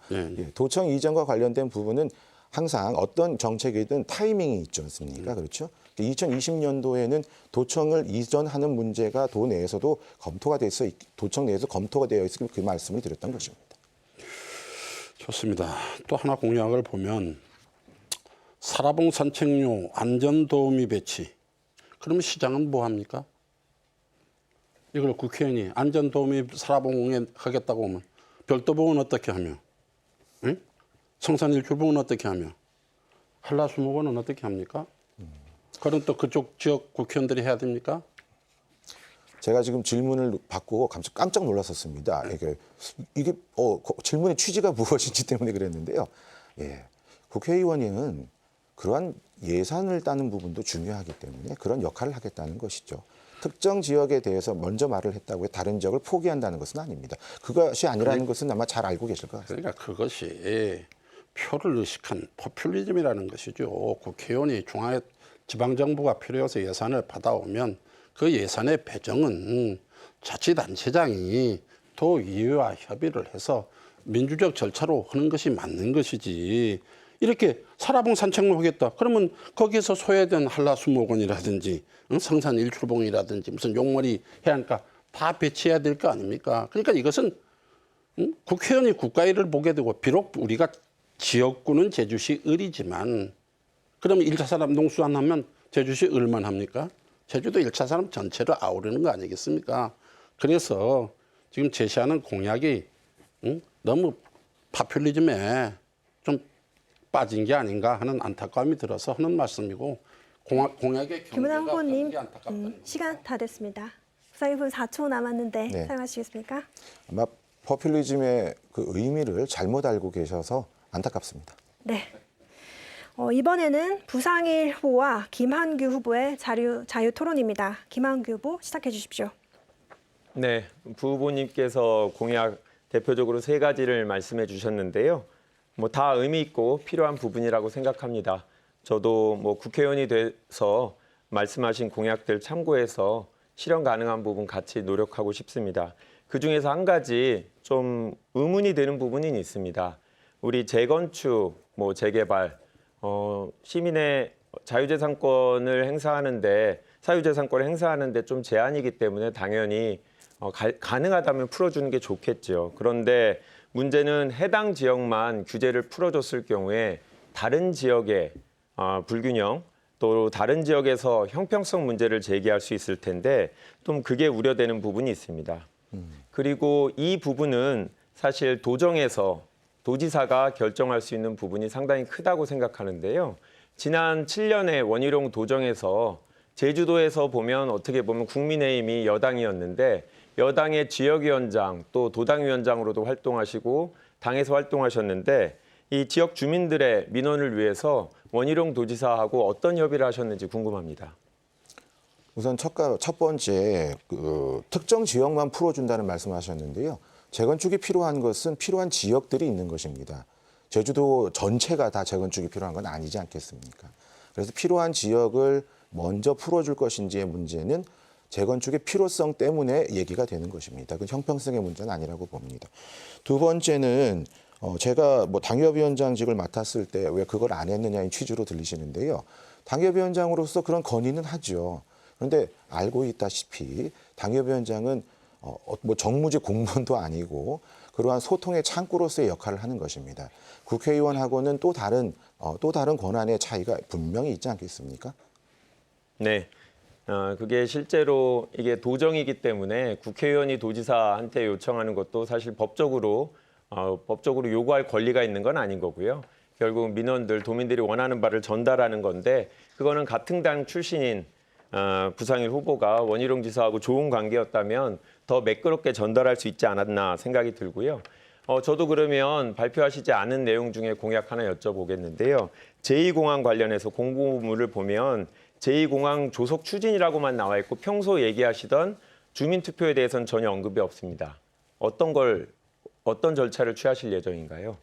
도청 이전과 관련된 부분은 항상 어떤 정책이든 타이밍이 있지 않습니까? 그렇죠? 2020년도에는 도청을 이전하는 문제가 도 내에서도 도청 내에서 검토가 되어 있을 그 말씀을 드렸던 것입니다. 좋습니다. 또 하나 공약을 보면 사라봉 산책로 안전도우미 배치. 그러면 시장은 뭐 합니까? 이걸 국회의원이 안전도우미 사라봉에 하겠다고 하면 별도봉은 어떻게 하며? 응? 성산일출봉은 어떻게 하며? 한라수목원은 어떻게 합니까? 그럼 또 그쪽 지역 국회의원들이 해야 됩니까? 제가 지금 질문을 받고 깜짝 놀랐었습니다. 이게 질문의 취지가 무엇인지 때문에 그랬는데요. 국회의원은 그러한 예산을 따는 부분도 중요하기 때문에 그런 역할을 하겠다는 것이죠. 특정 지역에 대해서 먼저 말을 했다고 해서 다른 지역을 포기한다는 것은 아닙니다. 그것이 아니라는 것은 아마 잘 알고 계실 것 같습니다. 그러니까 그것이 표를 의식한 포퓰리즘이라는 것이죠. 국회의원이 중앙에 지방정부가 필요해서 예산을 받아오면 그 예산의 배정은 자치단체장이 도의회와 협의를 해서 민주적 절차로 하는 것이 맞는 것이지. 이렇게 사라봉 산책로 하겠다. 그러면 거기에서 소외된 한라수목원이라든지 성산일출봉이라든지 무슨 용머리 해안가 다 배치해야 될 거 아닙니까? 그러니까 이것은 국회의원이 국가 일을 보게 되고 비록 우리가 지역구는 제주시 을이지만 그러면 1차 산업 농수 안 하면 제주시 을만 합니까? 제주도 1차 산업 전체를 아우르는 거 아니겠습니까? 그래서 지금 제시하는 공약이 너무 파퓰리즘에 좀 빠진 게 아닌가 하는 안타까움이 들어서 하는 말씀이고 공약의 김은하 경계가 후보님 없는 게 안타깝다. 시간 다 됐습니다. 부상일분 4초 남았는데 네. 사용하시겠습니까? 아마 포퓰리즘의 그 의미를 잘못 알고 계셔서 안타깝습니다. 네. 이번에는 부상일 후보와 김한규 후보의 자유 토론입니다. 김한규 후보 시작해 주십시오. 네, 부 후보님께서 공약 대표적으로 세 가지를 말씀해 주셨는데요. 다 의미 있고 필요한 부분이라고 생각합니다. 저도 국회의원이 돼서 말씀하신 공약들 참고해서 실현 가능한 부분 같이 노력하고 싶습니다. 그중에서 한 가지 좀 의문이 되는 부분이 있습니다. 우리 재건축, 재개발, 시민의 자유재산권을 행사하는데 사유재산권을 행사하는데 좀 제한이기 때문에 당연히 가능하다면 풀어주는 게 좋겠죠. 그런데 문제는 해당 지역만 규제를 풀어줬을 경우에 다른 지역의 불균형 또 다른 지역에서 형평성 문제를 제기할 수 있을 텐데 좀 그게 우려되는 부분이 있습니다. 그리고 이 부분은 사실 도정에서 도지사가 결정할 수 있는 부분이 상당히 크다고 생각하는데요. 지난 7년에 원희룡 도정에서 제주도에서 보면 어떻게 보면 국민의힘이 여당이었는데 여당의 지역위원장 또 도당위원장으로도 활동하시고 당에서 활동하셨는데 이 지역 주민들의 민원을 위해서 원희룡 도지사하고 어떤 협의를 하셨는지 궁금합니다. 우선 첫 번째 특정 지역만 풀어준다는 말씀하셨는데요. 재건축이 필요한 것은 필요한 지역들이 있는 것입니다. 제주도 전체가 다 재건축이 필요한 건 아니지 않겠습니까? 그래서 필요한 지역을 먼저 풀어줄 것인지의 문제는 재건축의 필요성 때문에 얘기가 되는 것입니다. 그 형평성의 문제는 아니라고 봅니다. 두 번째는 제가 당협위원장직을 맡았을 때 왜 그걸 안 했느냐의 취지로 들리시는데요. 당협위원장으로서 그런 건의는 하죠. 그런데 알고 있다시피 당협위원장은 정무직 공무원도 아니고 그러한 소통의 창구로서의 역할을 하는 것입니다. 국회의원하고는 또 다른 권한의 차이가 분명히 있지 않겠습니까? 네. 그게 실제로 이게 도정이기 때문에 국회의원이 도지사한테 요청하는 것도 사실 법적으로 요구할 권리가 있는 건 아닌 거고요. 결국 민원들, 도민들이 원하는 바를 전달하는 건데 그거는 같은 당 출신인 부상일 후보가 원희룡 지사하고 좋은 관계였다면 더 매끄럽게 전달할 수 있지 않았나 생각이 들고요. 저도 그러면 발표하시지 않은 내용 중에 공약 하나 여쭤보겠는데요. 제2공항 관련해서 공고문을 보면 제2공항 조속 추진이라고만 나와 있고 평소 얘기하시던 주민투표에 대해서는 전혀 언급이 없습니다. 어떤 절차를 취하실 예정인가요?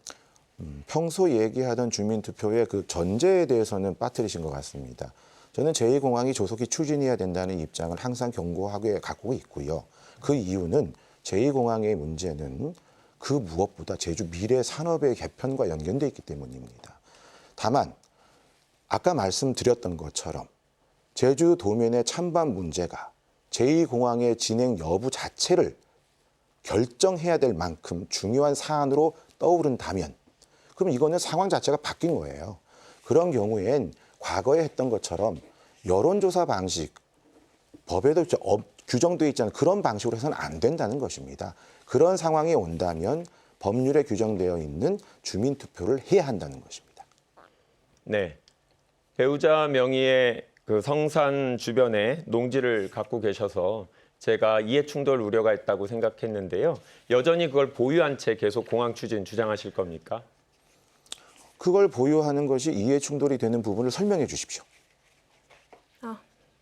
평소 얘기하던 주민투표의 그 전제에 대해서는 빠뜨리신 것 같습니다. 저는 제2공항이 조속히 추진해야 된다는 입장을 항상 견고하게 갖고 있고요. 그 이유는 제2공항의 문제는 그 무엇보다 제주 미래 산업의 개편과 연결돼 있기 때문입니다. 다만 아까 말씀드렸던 것처럼 제주 도민의 찬반 문제가 제2공항의 진행 여부 자체를 결정해야 될 만큼 중요한 사안으로 떠오른다면 그럼 이거는 상황 자체가 바뀐 거예요. 그런 경우엔 과거에 했던 것처럼 여론조사 방식, 법에도 규정되어 있지 않은 그런 방식으로 해서는 안 된다는 것입니다. 그런 상황이 온다면 법률에 규정되어 있는 주민투표를 해야 한다는 것입니다. 네. 배우자 명의의 그 성산 주변에 농지를 갖고 계셔서 제가 이해충돌 우려가 있다고 생각했는데요. 여전히 그걸 보유한 채 계속 공항 추진 주장하실 겁니까? 그걸 보유하는 것이 이해충돌이 되는 부분을 설명해 주십시오.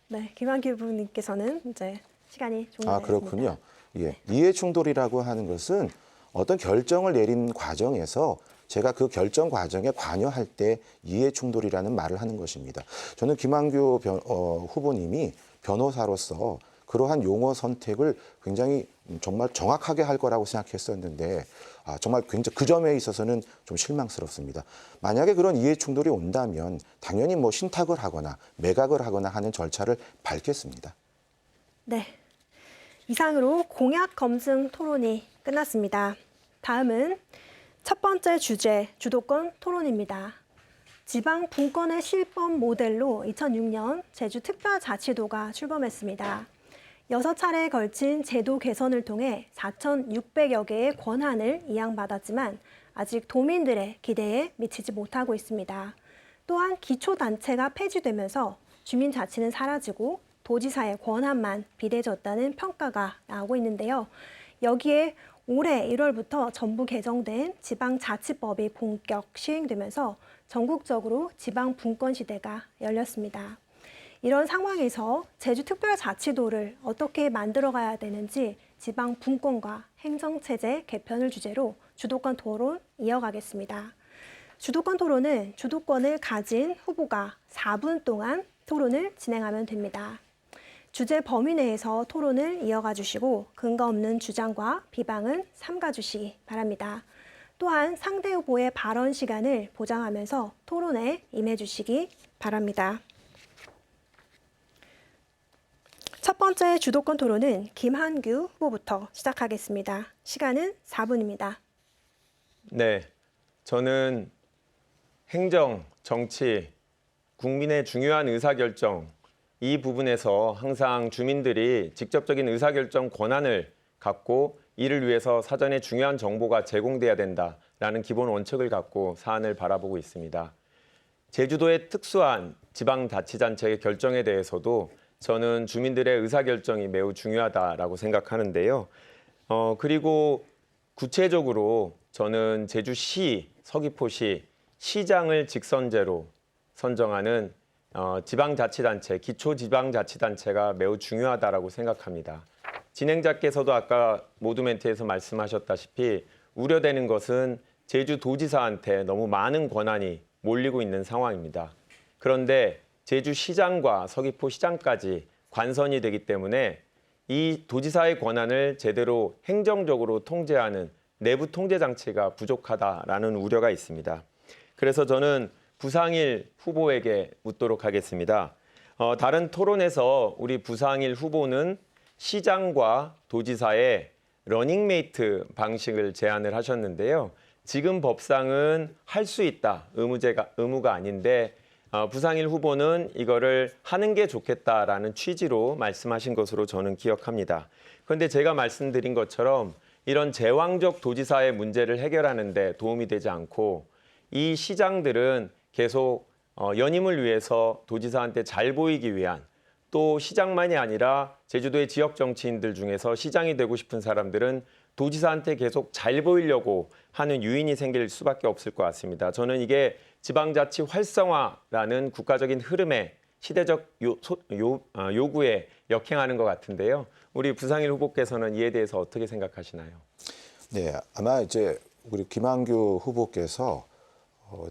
네, 김한길 부님께서는 이제 시간이 종료됐습니다. 그렇군요. 예, 이해충돌이라고 하는 것은 어떤 결정을 내린 과정에서 제가 그 결정 과정에 관여할 때 이해충돌이라는 말을 하는 것입니다. 저는 김한규 후보님이 변호사로서 그러한 용어 선택을 굉장히 정말 정확하게 할 거라고 생각했었는데 정말 굉장히 그 점에 있어서는 좀 실망스럽습니다. 만약에 그런 이해충돌이 온다면 당연히 신탁을 하거나 매각을 하거나 하는 절차를 밟겠습니다. 네, 이상으로 공약 검증 토론이 끝났습니다. 다음은 첫 번째 주제, 주도권 토론입니다. 지방 분권의 실범 모델로 2006년 제주특별자치도가 출범했습니다. 6차례에 걸친 제도 개선을 통해 4,600여 개의 권한을 이양받았지만 아직 도민들의 기대에 미치지 못하고 있습니다. 또한 기초단체가 폐지되면서 주민자치는 사라지고 도지사의 권한만 비대해졌다는 평가가 나오고 있는데요. 여기에 올해 1월부터 전부 개정된 지방자치법이 본격 시행되면서 전국적으로 지방 분권 시대가 열렸습니다. 이런 상황에서 제주특별자치도를 어떻게 만들어가야 되는지 지방 분권과 행정체제 개편을 주제로 주도권 토론 이어가겠습니다. 주도권 토론은 주도권을 가진 후보가 4분 동안 토론을 진행하면 됩니다. 주제 범위 내에서 토론을 이어가 주시고 근거 없는 주장과 비방은 삼가 주시기 바랍니다. 또한 상대 후보의 발언 시간을 보장하면서 토론에 임해 주시기 바랍니다. 첫 번째 주도권 토론은 김한규 후보부터 시작하겠습니다. 시간은 4분입니다. 네, 저는 행정, 정치, 국민의 중요한 의사결정 이 부분에서 항상 주민들이 직접적인 의사결정 권한을 갖고 이를 위해서 사전에 중요한 정보가 제공돼야 된다라는 기본 원칙을 갖고 사안을 바라보고 있습니다. 제주도의 특수한 지방자치단체의 결정에 대해서도 저는 주민들의 의사결정이 매우 중요하다라고 생각하는데요. 그리고 구체적으로 저는 제주시, 서귀포시, 시장을 직선제로 선정하는 지방자치단체, 기초지방자치단체가 매우 중요하다라고 생각합니다. 진행자께서도 아까 모두 멘트에서 말씀하셨다시피 우려되는 것은 제주도지사한테 너무 많은 권한이 몰리고 있는 상황입니다. 그런데 제주시장과 서귀포시장까지 관선이 되기 때문에 이 도지사의 권한을 제대로 행정적으로 통제하는 내부 통제 장치가 부족하다라는 우려가 있습니다. 그래서 저는 부상일 후보에게 묻도록 하겠습니다. 다른 토론에서 우리 부상일 후보는 시장과 도지사의 러닝메이트 방식을 제안을 하셨는데요. 지금 법상은 할 수 있다, 의무가 아닌데 부상일 후보는 이거를 하는 게 좋겠다라는 취지로 말씀하신 것으로 저는 기억합니다. 그런데 제가 말씀드린 것처럼 이런 제왕적 도지사의 문제를 해결하는 데 도움이 되지 않고 이 시장들은 계속 연임을 위해서 도지사한테 잘 보이기 위한 또 시장만이 아니라 제주도의 지역 정치인들 중에서 시장이 되고 싶은 사람들은 도지사한테 계속 잘 보이려고 하는 유인이 생길 수밖에 없을 것 같습니다. 저는 이게 지방자치 활성화라는 국가적인 흐름의 시대적 요구에 역행하는 것 같은데요. 우리 부상일 후보께서는 이에 대해서 어떻게 생각하시나요? 네, 아마 이제 우리 김한규 후보께서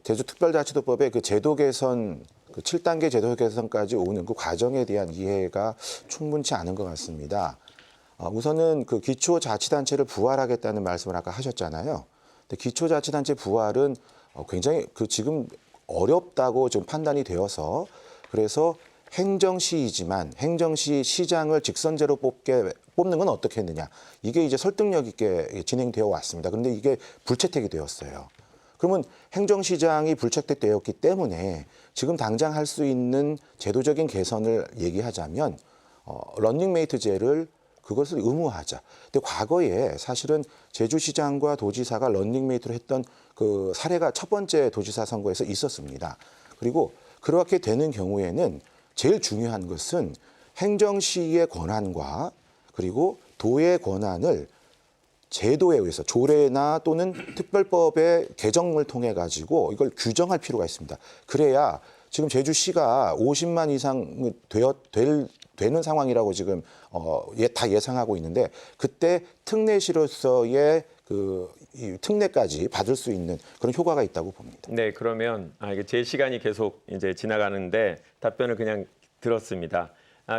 제주특별자치도법의 그 제도 개선, 그 7단계 제도 개선까지 오는 그 과정에 대한 이해가 충분치 않은 것 같습니다. 우선은 그 기초자치단체를 부활하겠다는 말씀을 아까 하셨잖아요. 근데 기초자치단체 부활은 굉장히 그 지금 어렵다고 좀 판단이 되어서 그래서 행정시이지만 행정시 시장을 직선제로 뽑는 건 어떻게 했느냐. 이게 이제 설득력 있게 진행되어 왔습니다. 그런데 이게 불채택이 되었어요. 그러면 행정시장이 불채택되었기 때문에 지금 당장 할 수 있는 제도적인 개선을 얘기하자면 런닝메이트제를 그것을 의무화하자. 근데 과거에 사실은 제주시장과 도지사가 런닝메이트를 했던 그 사례가 첫 번째 도지사 선거에서 있었습니다. 그리고 그렇게 되는 경우에는 제일 중요한 것은 행정시의 권한과 그리고 도의 권한을 제도에 의해서 조례나 또는 특별법의 개정을 통해 가지고 이걸 규정할 필요가 있습니다. 그래야 지금 제주시가 50만 이상 되는 상황이라고 지금 다 예상하고 있는데 그때 특례시로서의 이 특례까지 받을 수 있는 그런 효과가 있다고 봅니다. 네, 그러면 이게 제 시간이 계속 이제 지나가는데 답변을 그냥 들었습니다.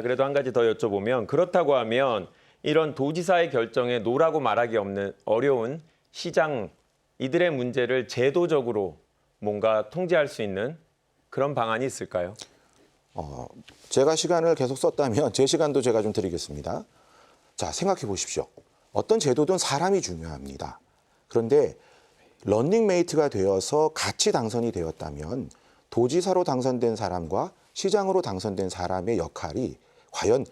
그래도 한 가지 더 여쭤보면 그렇다고 하면 이런 도지사의 결정에 노라고 말하기 없는 어려운 시장 이들의 문제를 제도적으로 뭔가 통제할 수 있는 그런 방안이 있을까요? 제가 시간을 계속 썼다면 제 시간도 제가 좀 드리겠습니다. 자, 생각해 보십시오. 어떤 제도든 사람이 중요합니다. 그런데 런닝메이트가 되어서 같이 당선이 되었다면 도지사로 당선된 사람과 시장으로 당선된 사람의 역할이 과연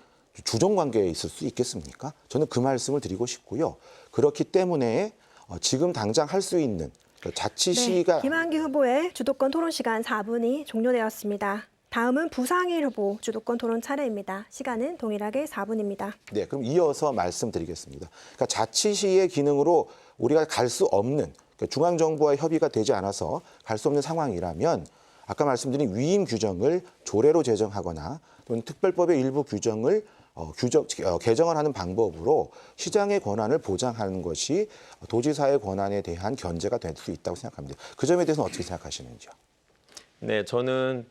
주종관계에 있을 수 있겠습니까? 저는 그 말씀을 드리고 싶고요. 그렇기 때문에 지금 당장 할 수 있는 자치시가 김한규 후보의 주도권 토론 시간 4분이 종료되었습니다. 다음은 부상일 후보 주도권 토론 차례입니다. 시간은 동일하게 4분입니다. 네, 그럼 이어서 말씀드리겠습니다. 그러니까 자치시의 기능으로 우리가 갈 수 없는 그러니까 중앙정부와 협의가 되지 않아서 갈 수 없는 상황이라면 아까 말씀드린 위임 규정을 조례로 제정하거나 또는 특별법의 일부 규정을 개정을 하는 방법으로 시장의 권한을 보장하는 것이 도지사의 권한에 대한 견제가 될 수 있다고 생각합니다. 그 점에 대해서는 어떻게 생각하시는지요? 네, 저는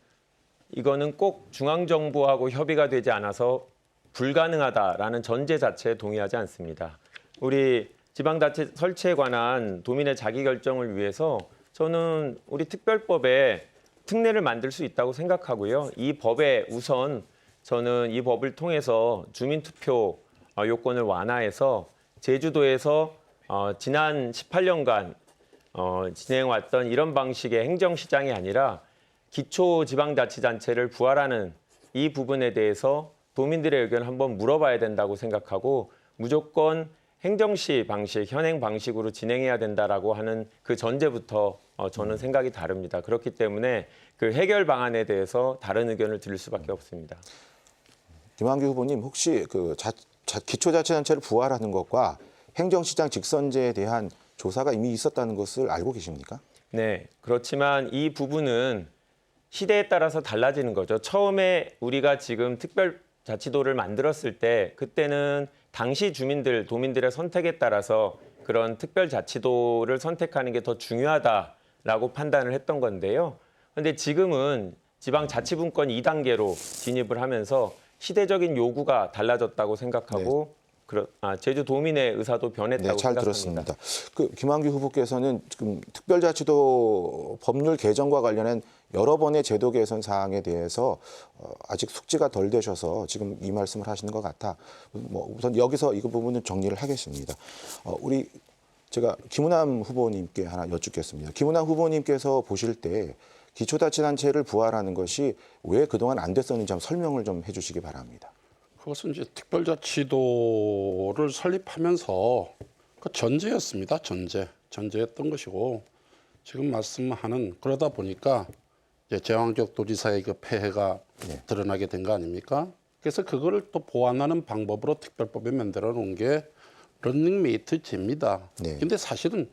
이거는 꼭 중앙정부하고 협의가 되지 않아서 불가능하다라는 전제 자체에 동의하지 않습니다. 우리 지방자치 설치에 관한 도민의 자기결정을 위해서 저는 우리 특별법에 특례를 만들 수 있다고 생각하고요. 이 법에 우선 저는 이 법을 통해서 주민투표 요건을 완화해서 제주도에서 지난 18년간 진행해왔던 이런 방식의 행정시장이 아니라 기초지방자치단체를 부활하는 이 부분에 대해서 도민들의 의견을 한번 물어봐야 된다고 생각하고 무조건 행정시 방식, 현행 방식으로 진행해야 된다라고 하는 그 전제부터 저는 생각이 다릅니다. 그렇기 때문에 그 해결 방안에 대해서 다른 의견을 드릴 수밖에 없습니다. 김한규 후보님 혹시 그 기초자치단체를 부활하는 것과 행정시장 직선제에 대한 조사가 이미 있었다는 것을 알고 계십니까? 네, 그렇지만 이 부분은 시대에 따라서 달라지는 거죠. 처음에 우리가 지금 특별자치도를 만들었을 때 그때는 당시 주민들, 도민들의 선택에 따라서 그런 특별자치도를 선택하는 게 더 중요하다라고 판단을 했던 건데요. 그런데 지금은 지방자치분권 2단계로 진입을 하면서 시대적인 요구가 달라졌다고 생각하고 제주 도민의 의사도 변했다고 잘 생각합니다. 들었습니다. 그 김한규 후보께서는 지금 특별자치도 법률 개정과 관련한 여러 번의 제도 개선 사항에 대해서 아직 숙지가 덜 되셔서 지금 이 말씀을 하시는 것 같아. 우선 여기서 이 부분은 정리를 하겠습니다. 제가 김은남 후보님께 하나 여쭙겠습니다. 김은남 후보님께서 보실 때 기초자치단체를 부활하는 것이 왜 그동안 안 됐었는지 한번 설명을 좀 해주시기 바랍니다. 그것은 이제 특별자치도를 설립하면서 그 전제였습니다. 전제였던 것이고 지금 말씀하는 그러다 보니까 이제 제왕적 도지사의 그 폐해가 드러나게 된 거 아닙니까? 그래서 그거를 또 보완하는 방법으로 특별법에 만들어 놓은 게 런닝메이트제입니다. 네. 근데 사실은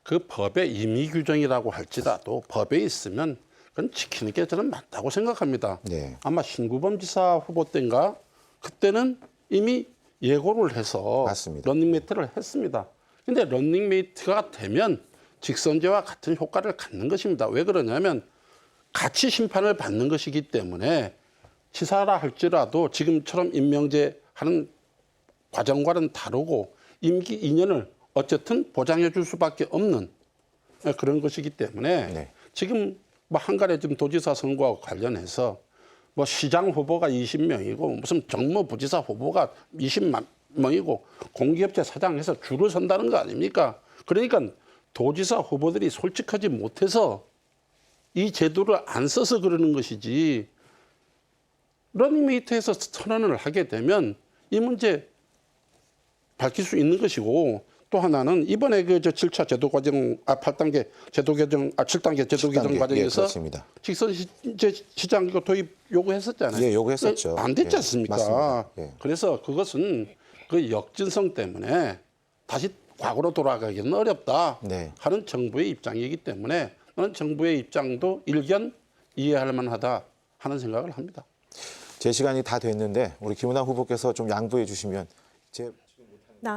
그 법의 임의 규정이라고 할지라도 법에 있으면 그건 지키는 게 저는 맞다고 생각합니다. 네. 아마 신구범 지사 후보 때인가 그때는 이미 예고를 해서 맞습니다. 런닝메이트를 했습니다. 근데 런닝메이트가 되면 직선제와 같은 효과를 갖는 것입니다. 왜 그러냐면 같이 심판을 받는 것이기 때문에 지사라 할지라도 지금처럼 임명제 하는 과정과는 다르고 임기 2년을 어쨌든 보장해 줄 수밖에 없는 그런 것이기 때문에 네. 지금 뭐 한간에 지금 도지사 선거와 관련해서 뭐 시장 후보가 20명이고 무슨 정무부지사 후보가 20만 명이고 공기업체 사장해서 줄을 선다는 거 아닙니까? 그러니까 도지사 후보들이 솔직하지 못해서 이 제도를 안 써서 그러는 것이지 러닝메이트에서 선언을 하게 되면 이 문제 밝힐 수 있는 것이고 또 하나는 이번에 그 7차 제도 과정 8단계 제도 개정 7단계 제도 개정 7단계. 과정에서 그렇습니다. 직선 시장 도입 요구했었잖아요. 예, 요구했었죠. 안 됐지 예, 않습니까? 맞습니다. 예. 그래서 그것은 그 역진성 때문에 다시 과거로 돌아가기는 어렵다 네. 하는 정부의 입장이기 때문에 저는 정부의 입장도 일견 이해할 만하다 하는 생각을 합니다. 제 시간이 다 됐는데 우리 김은남 후보께서 좀 양보해 주시면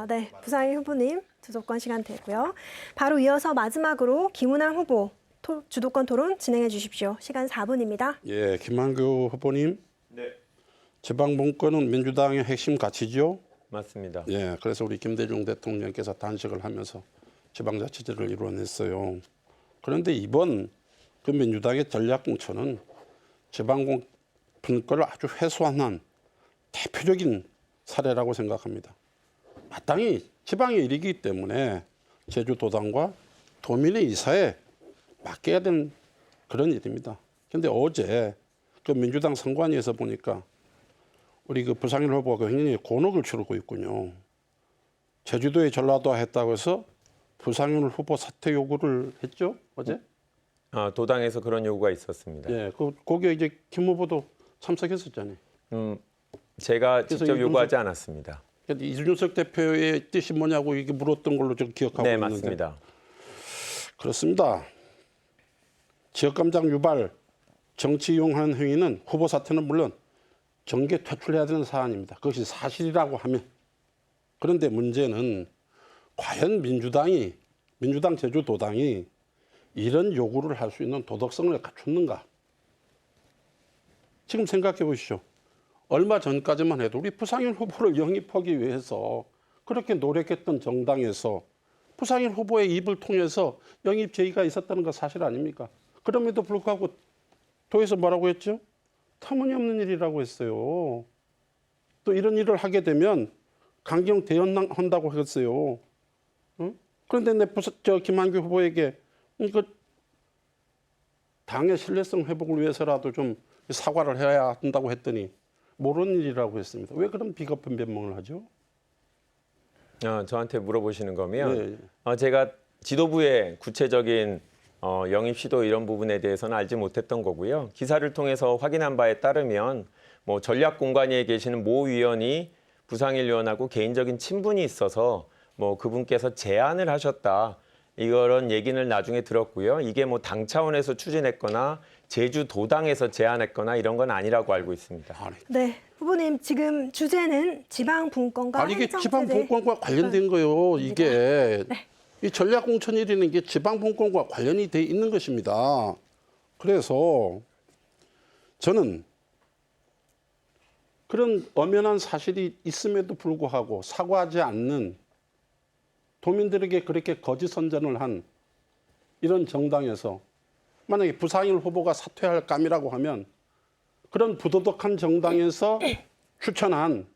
네, 부상희 후보님 주도권 시간 되고요. 바로 이어서 마지막으로 김은남 후보 주도권 토론 진행해 주십시오. 시간 4분입니다. 예, 김한규 후보님. 네, 지방분권은 민주당의 핵심 가치죠. 맞습니다. 예, 그래서 우리 김대중 대통령께서 단식을 하면서 지방자치제를 이루어냈어요. 그런데 이번 그 민주당의 전략공천은 지방분권을 아주 훼손한 대표적인 사례라고 생각합니다. 마땅히 지방의 일이기 때문에 제주도당과 도민의 이사에 맡겨야 되는 그런 일입니다. 그런데 어제 그 민주당 선관위에서 보니까 우리 그 부상일 후보가 굉장히 곤혹을 치르고 있군요. 제주도에 전라도화했다고 해서 부상일 후보 사퇴 요구를 했죠 어제? 도당에서 그런 요구가 있었습니다. 예, 거기에 이제 김 후보도 참석했었잖아요. 제가 그래서 직접 이준석- 요구하지 않았습니다. 근데 이준석 대표의 뜻이 뭐냐고 이게 물었던 걸로 좀 기억하고 네, 있는데 맞습니다. 그렇습니다. 지역감정 유발, 정치 이용하는 행위는 후보 사퇴는 물론 정계 퇴출해야 되는 사안입니다. 그것이 사실이라고 하면. 그런데 문제는 과연 민주당 제주도당이 이런 요구를 할 수 있는 도덕성을 갖췄는가? 지금 생각해 보시죠. 얼마 전까지만 해도 우리 부상일 후보를 영입하기 위해서 그렇게 노력했던 정당에서 부상일 후보의 입을 통해서 영입 제의가 있었다는 거 사실 아닙니까? 그럼에도 불구하고 도에서 뭐라고 했죠? 터무니없는 일이라고 했어요. 또 이런 일을 하게 되면 강경 대응한다고 했어요. 응? 그런데 김한규 후보에게 이거 당의 신뢰성 회복을 위해서라도 좀 사과를 해야 한다고 했더니 모르는 일이라고 했습니다. 왜 그런 비겁한 변명을 하죠? 저한테 물어보시는 거면 네. 제가 지도부의 구체적인 영입 시도 이런 부분에 대해서는 알지 못했던 거고요. 기사를 통해서 확인한 바에 따르면 뭐 전략공관위에 계시는 모 위원이 부상일 의원하고 개인적인 친분이 있어서 뭐 그분께서 제안을 하셨다. 이런 얘기를 나중에 들었고요. 이게 뭐 당 차원에서 추진했거나 제주도당에서 제안했거나 이런 건 아니라고 알고 있습니다. 네, 후보님 지금 주제는 지방 분권과 아니 이게 행정체제 지방 분권과 관련된 거요. 이게 이 전략 공천이라는 게 지방 분권과 관련이 돼 있는 것입니다. 그래서 저는 그런 엄연한 사실이 있음에도 불구하고 사과하지 않는 도민들에게 그렇게 거짓 선전을 한 이런 정당에서 만약에 부상일 후보가 사퇴할 감이라고 하면 그런 부도덕한 정당에서 추천한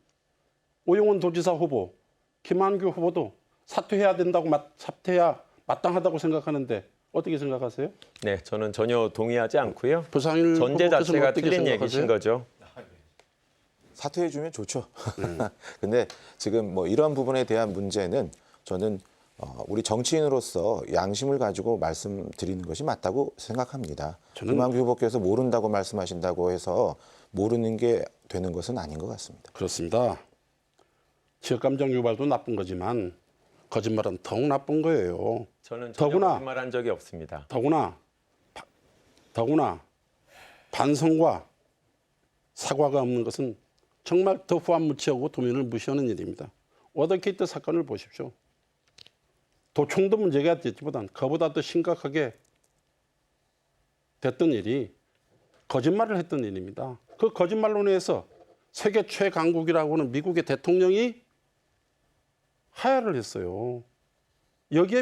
오영훈 도지사 후보, 김한규 후보도 사퇴해야 된다고 사퇴해야 마땅하다고 생각하는데 어떻게 생각하세요? 네, 저는 전혀 동의하지 않고요. 부상일 전제 후보께서는 자체가 어떻게 틀린 생각하세요? 얘기신 거죠. 사퇴해주면 좋죠. 근데 지금 뭐 이런 부분에 대한 문제는 저는 우리 정치인으로서 양심을 가지고 말씀드리는 것이 맞다고 생각합니다. 김한규 후보께서 모른다고 말씀하신다고 해서 모르는 게 되는 것은 아닌 것 같습니다. 그렇습니다. 지역감정 유발도 나쁜 거지만 거짓말은 더욱 나쁜 거예요. 저는 전혀 거짓말한 적이 없습니다. 더구나 반성과 사과가 없는 것은 정말 더 후한무치하고 도민을 무시하는 일입니다. 워터게이트 사건을 보십시오. 도청도 문제가 됐지보단 그보다 더 심각하게 됐던 일이 거짓말을 했던 일입니다. 그 거짓말로 인해서 세계 최강국이라고 하는 미국의 대통령이 하야를 했어요. 여기에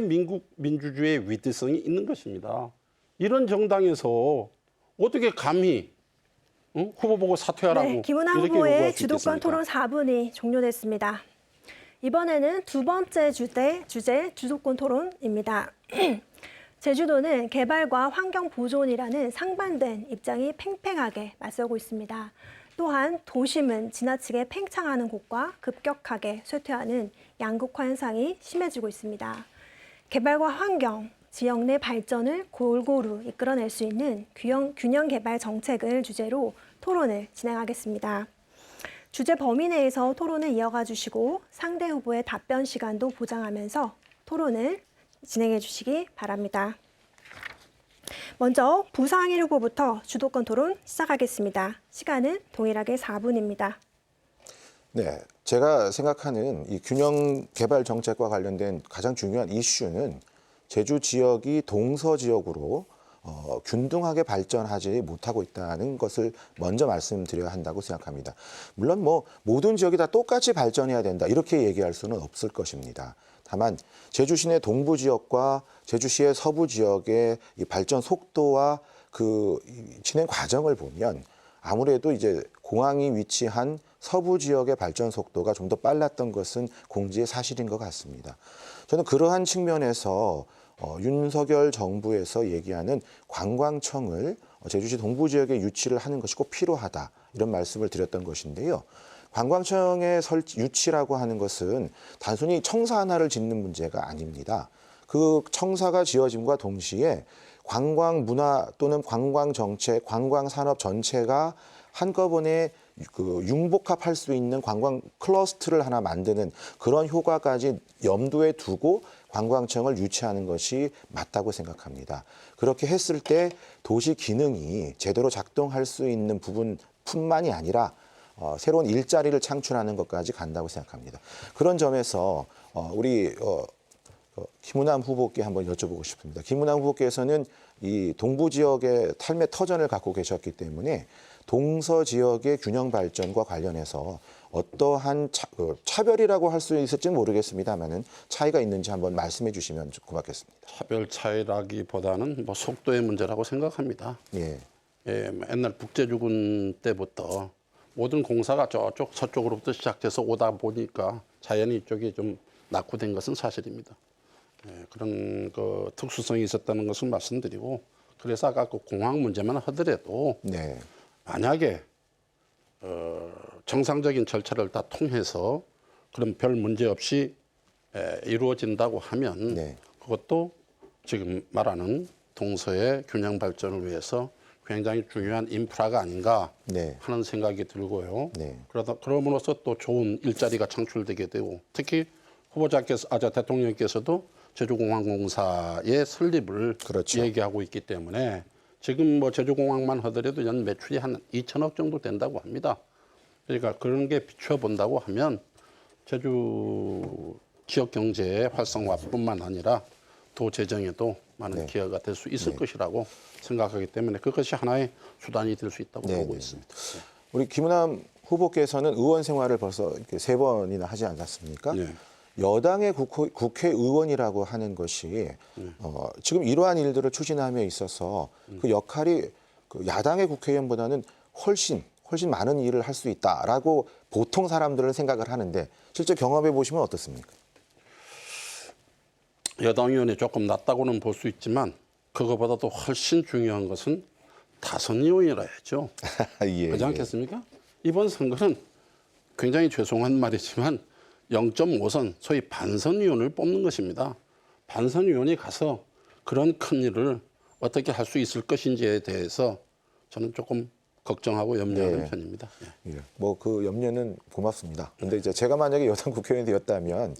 민주주의의 위대성이 있는 것입니다. 이런 정당에서 어떻게 감히 후보 보고 사퇴하라고 네, 김은하 이렇게 후보의 요구할 수 주도권 있겠습니까? 토론 4분이 종료됐습니다. 이번에는 두 번째 주제 주도권 토론입니다. 제주도는 개발과 환경 보존이라는 상반된 입장이 팽팽하게 맞서고 있습니다. 또한 도심은 지나치게 팽창하는 곳과 급격하게 쇠퇴하는 양극 현상이 심해지고 있습니다. 개발과 환경, 지역 내 발전을 골고루 이끌어낼 수 있는 균형 개발 정책을 주제로 토론을 진행하겠습니다. 주제 범위 내에서 토론을 이어가 주시고 상대 후보의 답변 시간도 보장하면서 토론을 진행해 주시기 바랍니다. 먼저 부상일 후보부터 주도권 토론 시작하겠습니다. 시간은 동일하게 4분입니다. 네, 제가 생각하는 이 균형 개발 정책과 관련된 가장 중요한 이슈는 제주 지역이 동서 지역으로 균등하게 발전하지 못하고 있다는 것을 먼저 말씀드려야 한다고 생각합니다. 물론 뭐 모든 지역이 다 똑같이 발전해야 된다 이렇게 얘기할 수는 없을 것입니다. 다만 제주시 내 동부 지역과 제주시의 서부 지역의 이 발전 속도와 그 진행 과정을 보면 아무래도 이제 공항이 위치한 서부 지역의 발전 속도가 좀 더 빨랐던 것은 공지의 사실인 것 같습니다. 저는 그러한 측면에서 윤석열 정부에서 얘기하는 관광청을 제주시 동부 지역에 유치를 하는 것이 꼭 필요하다 이런 말씀을 드렸던 것인데요. 관광청의 유치라고 하는 것은 단순히 청사 하나를 짓는 문제가 아닙니다. 그 청사가 지어짐과 동시에 관광 문화 또는 관광 정책, 관광 산업 전체가 한꺼번에 융복합할 수 있는 관광 클러스터를 하나 만드는 그런 효과까지 염두에 두고 관광청을 유치하는 것이 맞다고 생각합니다. 그렇게 했을 때 도시 기능이 제대로 작동할 수 있는 부분뿐만이 아니라 새로운 일자리를 창출하는 것까지 간다고 생각합니다. 그런 점에서 우리 김은하 후보께 한번 여쭤보고 싶습니다. 김은하 후보께서는 이 동부 지역의 탈매 터전을 갖고 계셨기 때문에 동서 지역의 균형 발전과 관련해서 어떠한 차별이라고 할 수 있을지는 모르겠습니다만은 차이가 있는지 한번 말씀해 주시면 고맙겠습니다. 차별 차이라기보다는 뭐 속도의 문제라고 생각합니다. 예. 예, 옛날 북제주군 때부터 모든 공사가 저쪽 서쪽으로부터 시작돼서 오다 보니까 자연히 이쪽이 좀 낙후된 것은 사실입니다. 예, 그런 그 특수성이 있었다는 것을 말씀드리고, 그래서 아까 그 공항 문제만 하더라도 네. 만약에 정상적인 절차를 다 통해서 그런 별 문제 없이 이루어진다고 하면 네. 그것도 지금 말하는 동서의 균형 발전을 위해서 굉장히 중요한 인프라가 아닌가 네. 하는 생각이 들고요. 네. 그럼으로써 또 좋은 일자리가 창출되게 되고, 특히 대통령께서도 제주공항공사의 설립을 그렇죠. 얘기하고 있기 때문에 지금 뭐 제주공항만 하더라도 연 매출이 한 2천억 정도 된다고 합니다. 그러니까 그런 게 비춰 본다고 하면 제주 지역 경제의 활성화뿐만 아니라 도 재정에도 많은 네. 기여가 될 수 있을 것이라고 생각하기 때문에 그것이 하나의 수단이 될 수 있다고 네, 보고 네. 있습니다. 우리 김은남 후보께서는 의원 생활을 벌써 이렇게 3번이나 하지 않았습니까? 네. 여당의 국회의원이라고 하는 것이 지금 이러한 일들을 추진함에 있어서 그 역할이 그 야당의 국회의원보다는 훨씬 많은 일을 할 수 있다라고 보통 사람들은 생각을 하는데 실제 경험해 보시면 어떻습니까? 여당 의원이 조금 낮다고는 볼 수 있지만 그거보다도 훨씬 중요한 것은 다선 의원이라 했죠. 예, 그렇지 않겠습니까? 이번 선거는 굉장히 죄송한 말이지만 0.5선 소위 반선 의원을 뽑는 것입니다. 반선 의원이 가서 그런 큰 일을 어떻게 할 수 있을 것인지에 대해서 저는 조금 걱정하고 염려하는 네. 편입니다. 예. 예, 뭐 그 염려는 고맙습니다. 근데 이제 제가 만약에 여당 국회의원이 되었다면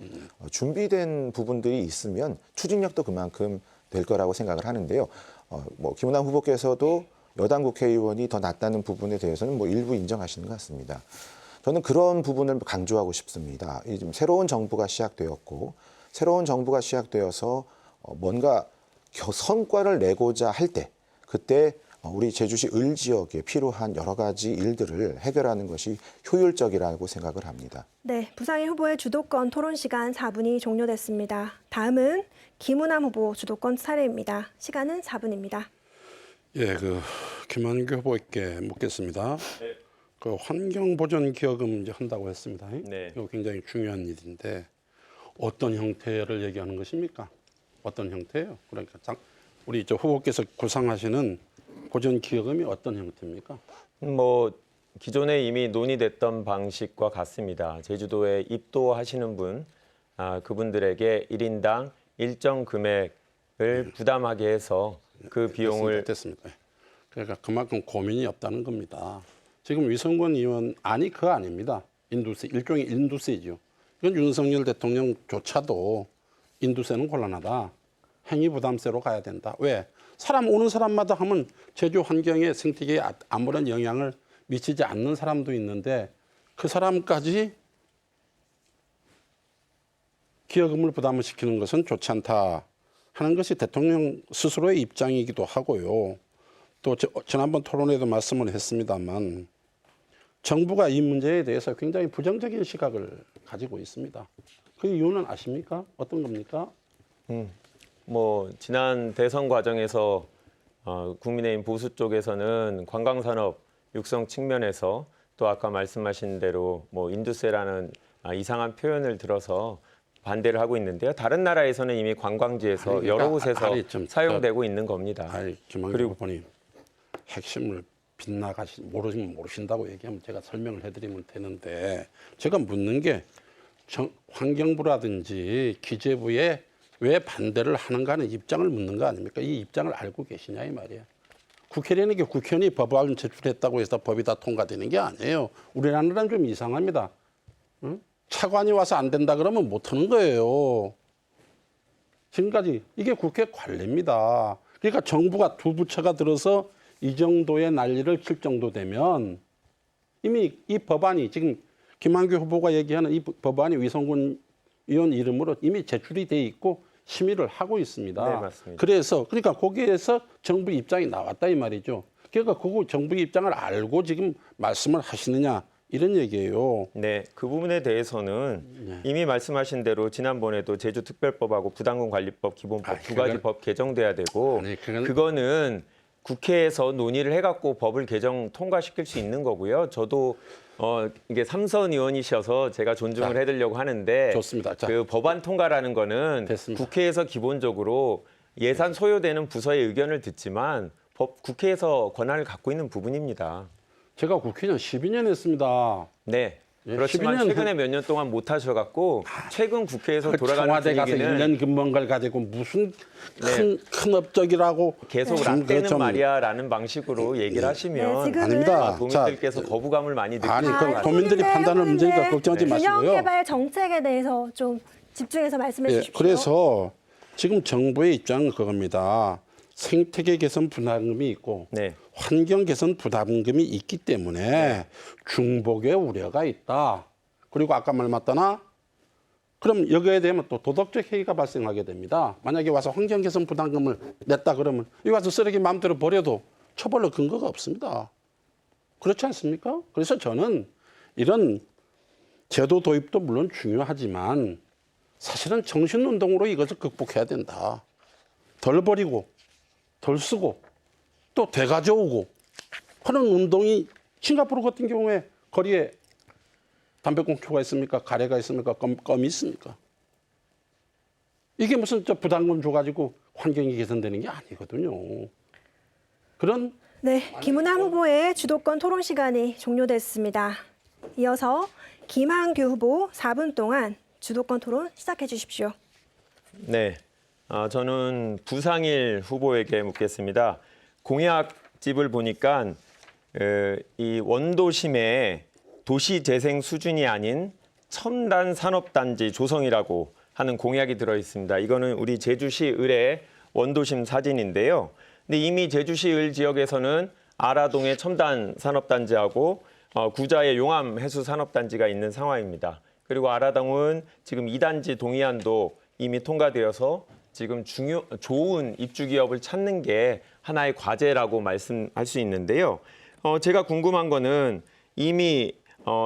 준비된 부분들이 있으면 추진력도 그만큼 될 거라고 생각을 하는데요. 뭐 김은남 후보께서도 여당 국회의원이 더 낫다는 부분에 대해서는 뭐 일부 인정하시는 것 같습니다. 저는 그런 부분을 강조하고 싶습니다. 이 지금 새로운 정부가 시작되었고 새로운 정부가 시작되어서 뭔가 성과를 내고자 할 때 그때 우리 제주시 을 지역에 필요한 여러 가지 일들을 해결하는 것이 효율적이라고 생각을 합니다. 네, 부상희 후보의 주도권 토론 시간 4분이 종료됐습니다. 다음은 김은남 후보 주도권 차례입니다. 시간은 4분입니다. 예, 그 김한규 후보께 묻겠습니다. 그 환경 보전 기여금 이제 한다고 했습니다. 네. 이거 굉장히 중요한 일인데 어떤 형태를 얘기하는 것입니까? 어떤 형태예요? 그러니까 우리 저 후보께서 구상하시는 보전 기여금이 어떤 형태입니까? 뭐 기존에 이미 논의됐던 방식과 같습니다. 제주도에 입도하시는 분, 그분들에게 1인당 일정 금액을 부담하게 해서 그 비용을 됐습니다. 그러니까 그만큼 고민이 없다는 겁니다. 지금 위성권 의원 아니 그거 아닙니다. 인두세 일종의 인두세죠. 이건 윤석열 대통령조차도 인두세는 곤란하다. 행위 부담세로 가야 된다. 왜? 사람 오는 사람마다 하면 제주 환경에 생태계에 아무런 영향을 미치지 않는 사람도 있는데 그 사람까지 기여금을 부담을 시키는 것은 좋지 않다 하는 것이 대통령 스스로의 입장이기도 하고요. 또 지난번 토론에도 말씀을 했습니다만 정부가 이 문제에 대해서 굉장히 부정적인 시각을 가지고 있습니다. 그 이유는 아십니까? 어떤 겁니까? 뭐 지난 대선 과정에서 국민의힘 보수 쪽에서는 관광산업 육성 측면에서 또 아까 말씀하신 대로 뭐 인두세라는 이상한 표현을 들어서 반대를 하고 있는데요. 다른 나라에서는 이미 관광지에서 아니, 여러 그러니까, 곳에서 사용되고 있는 겁니다. 김한규 후보님 핵심을 모르신다고 얘기하면 제가 설명을 해드리면 되는데 제가 묻는 게 환경부라든지 기재부에 왜 반대를 하는가 하는 입장을 묻는 거 아닙니까? 이 입장을 알고 계시냐 이 말이에요. 국회라는 게 국회의원이 법안을 제출했다고 해서 법이 다 통과되는 게 아니에요. 우리나라는 좀 이상합니다. 응? 차관이 와서 안 된다 그러면 못 하는 거예요. 지금까지 이게 국회 관례입니다. 그러니까 정부가 두 부처가 들어서 이 정도의 난리를 칠 정도 되면 이미 이 법안이 지금 김한규 후보가 얘기하는 이 법안이 위성군 의원 이름으로 이미 제출이 돼 있고 심의를 하고 있습니다. 네, 맞습니다. 그래서 그러니까 거기에서 정부 입장이 나왔다 이 말이죠. 그러니까 그 정부 입장을 알고 지금 말씀을 하시느냐 이런 얘기예요. 네, 그 부분에 대해서는 이미 말씀하신 대로 지난번에도 제주특별법하고 부담금관리법 기본법 두 가지 법 개정돼야 되고 아니, 그건- 그거는 국회에서 논의를 해갖고 법을 개정 통과시킬 수 있는 거고요. 저도 이게 삼선 의원이셔서 제가 존중을 해드리려고 하는데 좋습니다. 자. 그 법안 통과라는 거는 됐습니다. 국회에서 기본적으로 예산 소요되는 부서의 의견을 듣지만 국회에서 권한을 갖고 있는 부분입니다. 제가 국회의원 12년 했습니다. 네. 예, 그렇지만 12년 최근에 몇 년 동안 못 하셔갖고 최근 국회에서 그 돌아가는 청와대 가서 분위기는 1년 근무한 걸 가지고 무슨 큰 업적이라고 계속 참 락되는 좀- 말이야라는 방식으로 얘기를 하시면 네, 지금은 아닙니다. 도민들께서 거부감을 많이 느끼고 아니, 아, 도민들이 판단을 문제니까 걱정하지 마시고요. 균형개발 정책에 대해서 좀 집중해서 말씀해 예, 주십시오. 그래서 지금 정부의 입장은 그겁니다. 생태계 개선 부담금이 있고 네. 환경 개선 부담금이 있기 때문에 중복의 우려가 있다. 그리고 아까 말 맞다나 그럼 여기에 대하면 또 도덕적 해이가 발생하게 됩니다. 만약에 와서 환경 개선 부담금을 냈다 그러면 여기 와서 쓰레기 마음대로 버려도 처벌로 근거가 없습니다. 그렇지 않습니까? 그래서 저는 이런 제도 도입도 물론 중요하지만 사실은 정신운동으로 이것을 극복해야 된다. 덜 버리고 덜 쓰고 또 되가져오고 하는 운동이 싱가포르 같은 경우에 거리에 담배꽁초가 있습니까? 가래가 있습니까? 껌이 있습니까? 이게 무슨 저 부담금 줘가지고 환경이 개선되는 게 아니거든요. 그런 네, 김은하 후보의 주도권 토론 시간이 종료됐습니다. 이어서 김한규 후보 4분 동안 주도권 토론 시작해 주십시오. 네. 저는 부상일 후보에게 묻겠습니다. 공약집을 보니까 이 원도심의 도시재생 수준이 아닌 첨단 산업단지 조성이라고 하는 공약이 들어 있습니다. 이거는 우리 제주시 을의 원도심 사진인데요. 근데 이미 제주시 을 지역에서는 아라동의 첨단 산업단지하고 구자의 용암 해수 산업단지가 있는 상황입니다. 그리고 아라동은 지금 2단지 동의안도 이미 통과되어서 지금 좋은 입주 기업을 찾는 게 하나의 과제라고 말씀할 수 있는데요. 제가 궁금한 거는 이미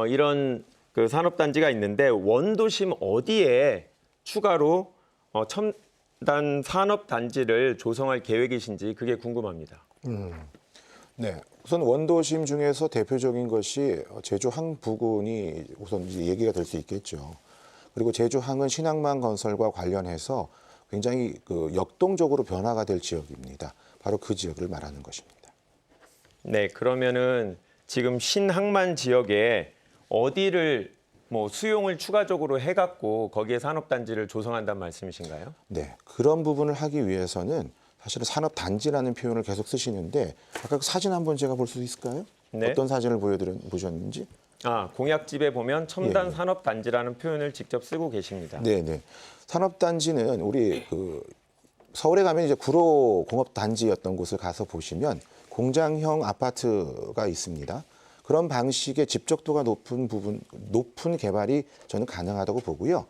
이런 그 산업단지가 있는데 원도심 어디에 추가로 첨단 산업단지를 조성할 계획이신지 그게 궁금합니다. 네, 우선 원도심 중에서 대표적인 것이 제주항 부근이 우선 이제 얘기가 될 수 있겠죠. 그리고 제주항은 신항만 건설과 관련해서 굉장히 그 역동적으로 변화가 될 지역입니다. 바로 그 지역을 말하는 것입니다. 네, 그러면은 지금 신항만 지역에 어디를 뭐 수용을 추가적으로 해갖고 거기에 산업단지를 조성한다는 말씀이신가요? 네, 그런 부분을 하기 위해서는 사실은 산업단지라는 표현을 계속 쓰시는데 아까 그 사진 한번 제가 볼 수 있을까요? 네. 어떤 사진을 보셨는지? 공약집에 보면 첨단 예. 산업단지라는 표현을 직접 쓰고 계십니다. 네, 네. 산업단지는 우리 그 서울에 가면 이제 구로 공업단지였던 곳을 가서 보시면 공장형 아파트가 있습니다. 그런 방식의 집적도가 높은 개발이 저는 가능하다고 보고요.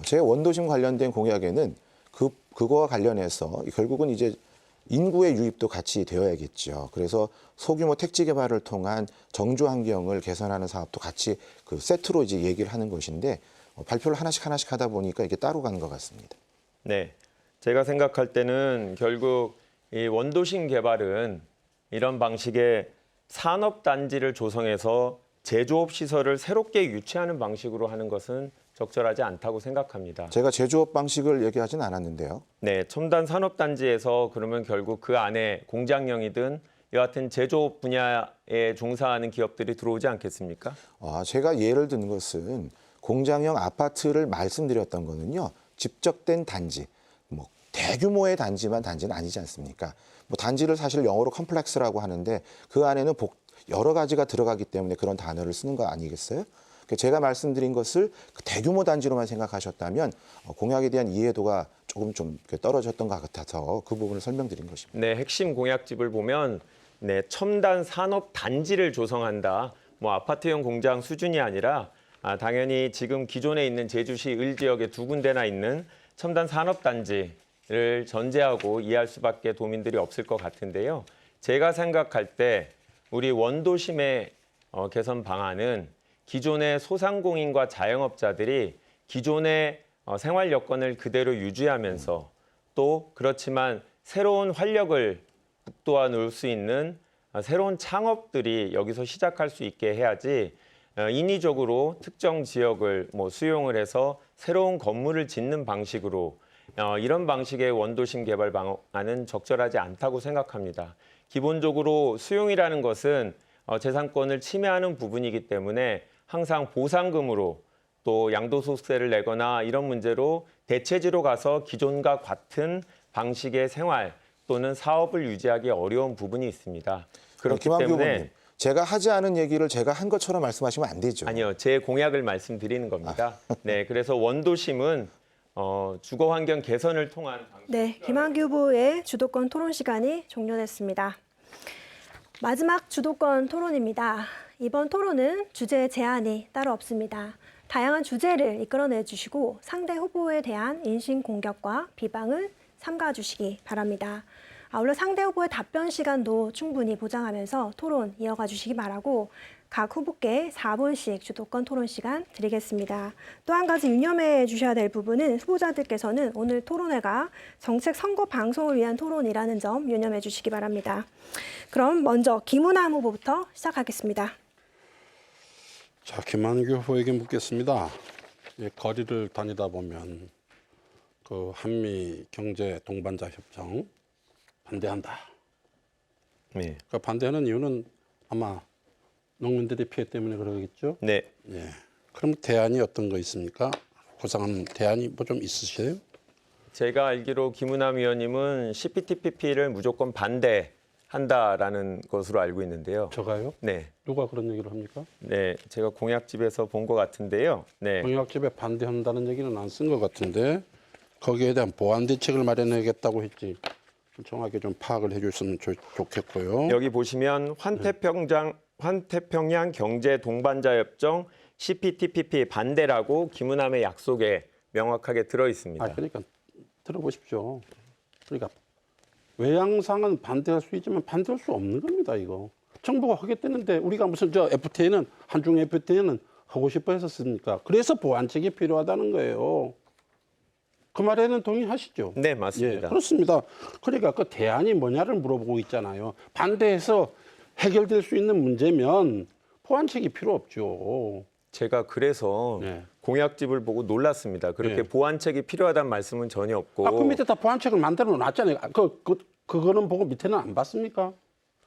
제 원도심 관련된 공약에는 그거와 관련해서 결국은 이제 인구의 유입도 같이 되어야겠죠. 그래서 소규모 택지 개발을 통한 정주 환경을 개선하는 사업도 같이 그 세트로 이제 얘기를 하는 것인데 발표를 하나씩 하다 보니까 이게 따로 가는 것 같습니다. 네, 제가 생각할 때는 결국 이 원도심 개발은 이런 방식의 산업단지를 조성해서 제조업 시설을 새롭게 유치하는 방식으로 하는 것은 적절하지 않다고 생각합니다. 제가 제조업 방식을 얘기하진 않았는데요. 네, 첨단 산업단지에서 그러면 결국 그 안에 공장형이든 여하튼 제조업 분야에 종사하는 기업들이 들어오지 않겠습니까? 제가 예를 든 것은 공장형 아파트를 말씀드렸던 거는요. 집적된 단지, 뭐 대규모의 단지는 아니지 않습니까? 뭐 단지를 사실 영어로 컴플렉스라고 하는데 그 안에는 여러 가지가 들어가기 때문에 그런 단어를 쓰는 거 아니겠어요? 제가 말씀드린 것을 대규모 단지로만 생각하셨다면 공약에 대한 이해도가 조금 좀 떨어졌던 것 같아서 그 부분을 설명드린 것입니다. 네, 핵심 공약집을 보면 네, 첨단 산업 단지를 조성한다. 뭐 아파트형 공장 수준이 아니라 당연히 지금 기존에 있는 제주시 을 지역에 2군데나 있는 첨단 산업 단지를 전제하고 이해할 수밖에 도민들이 없을 것 같은데요. 제가 생각할 때 우리 원도심의 개선 방안은 기존의 소상공인과 자영업자들이 기존의 생활 여건을 그대로 유지하면서 또 그렇지만 새로운 활력을 북돋아 놓을 수 있는 새로운 창업들이 여기서 시작할 수 있게 해야지 인위적으로 특정 지역을 수용을 해서 새로운 건물을 짓는 방식으로 이런 방식의 원도심 개발 방안은 적절하지 않다고 생각합니다. 기본적으로 수용이라는 것은 재산권을 침해하는 부분이기 때문에 항상 보상금으로 또 양도소득세를 내거나 이런 문제로 대체지로 가서 기존과 같은 방식의 생활 또는 사업을 유지하기 어려운 부분이 있습니다. 그렇기 김한규 때문에 후보님, 제가 하지 않은 얘기를 제가 한 것처럼 말씀하시면 안 되죠. 아니요, 제 공약을 말씀드리는 겁니다. 네, 그래서 원도심은 주거 환경 개선을 통한 네, 김한규 후보의 주도권 토론 시간이 종료됐습니다. 마지막 주도권 토론입니다. 이번 토론은 주제 제한이 따로 없습니다. 다양한 주제를 이끌어내 주시고 상대 후보에 대한 인신 공격과 비방을 삼가 주시기 바랍니다. 아울러 상대 후보의 답변 시간도 충분히 보장하면서 토론 이어가 주시기 바라고 각 후보께 4분씩 주도권 토론 시간 드리겠습니다. 또 한 가지 유념해 주셔야 될 부분은 후보자들께서는 오늘 토론회가 정책 선거 방송을 위한 토론이라는 점 유념해 주시기 바랍니다. 그럼 먼저 김우남 후보부터 시작하겠습니다. 자, 김한규 후보에게 묻겠습니다. 거리를 다니다 보면 그 한미 경제 동반자 협정 반대한다. 네. 그 반대하는 이유는 아마 농민들의 피해 때문에 그러겠죠. 네. 예. 그럼 대안이 어떤 거 있습니까? 구상한 대안이 뭐 좀 있으세요? 제가 알기로 김우남 의원님은 CPTPP를 무조건 반대한다라는 것으로 알고 있는데요. 저가요? 네. 누가 그런 얘기를 합니까? 네, 제가 공약집에서 본 것 같은데요. 네. 공약집에 반대한다는 얘기는 안 쓴 것 같은데 거기에 대한 보완 대책을 마련하겠다고 했지. 정확하게 좀 파악을 해줬으면 좋겠고요. 여기 보시면 환태평양 경제 동반자 협정 CPTPP 반대라고 김우남의 약속에 명확하게 들어 있습니다. 그러니까 들어보십시오. 그러니까 외양상은 반대할 수 있지만 반대할 수 없는 겁니다. 이거 정부가 하겠다는데 우리가 무슨 FTA는 한중 FTA는 하고 싶어 했었습니까? 그래서 보완책이 필요하다는 거예요. 그 말에는 동의하시죠? 네, 맞습니다. 예, 그렇습니다. 그러니까 그 대안이 뭐냐를 물어보고 있잖아요. 반대해서 해결될 수 있는 문제면 보완책이 필요 없죠. 제가 그래서 네. 공약집을 보고 놀랐습니다. 그렇게 네. 보완책이 필요하다는 말씀은 전혀 없고. 그 밑에 다 보완책을 만들어 놨잖아요. 그거는 보고 밑에는 안 봤습니까?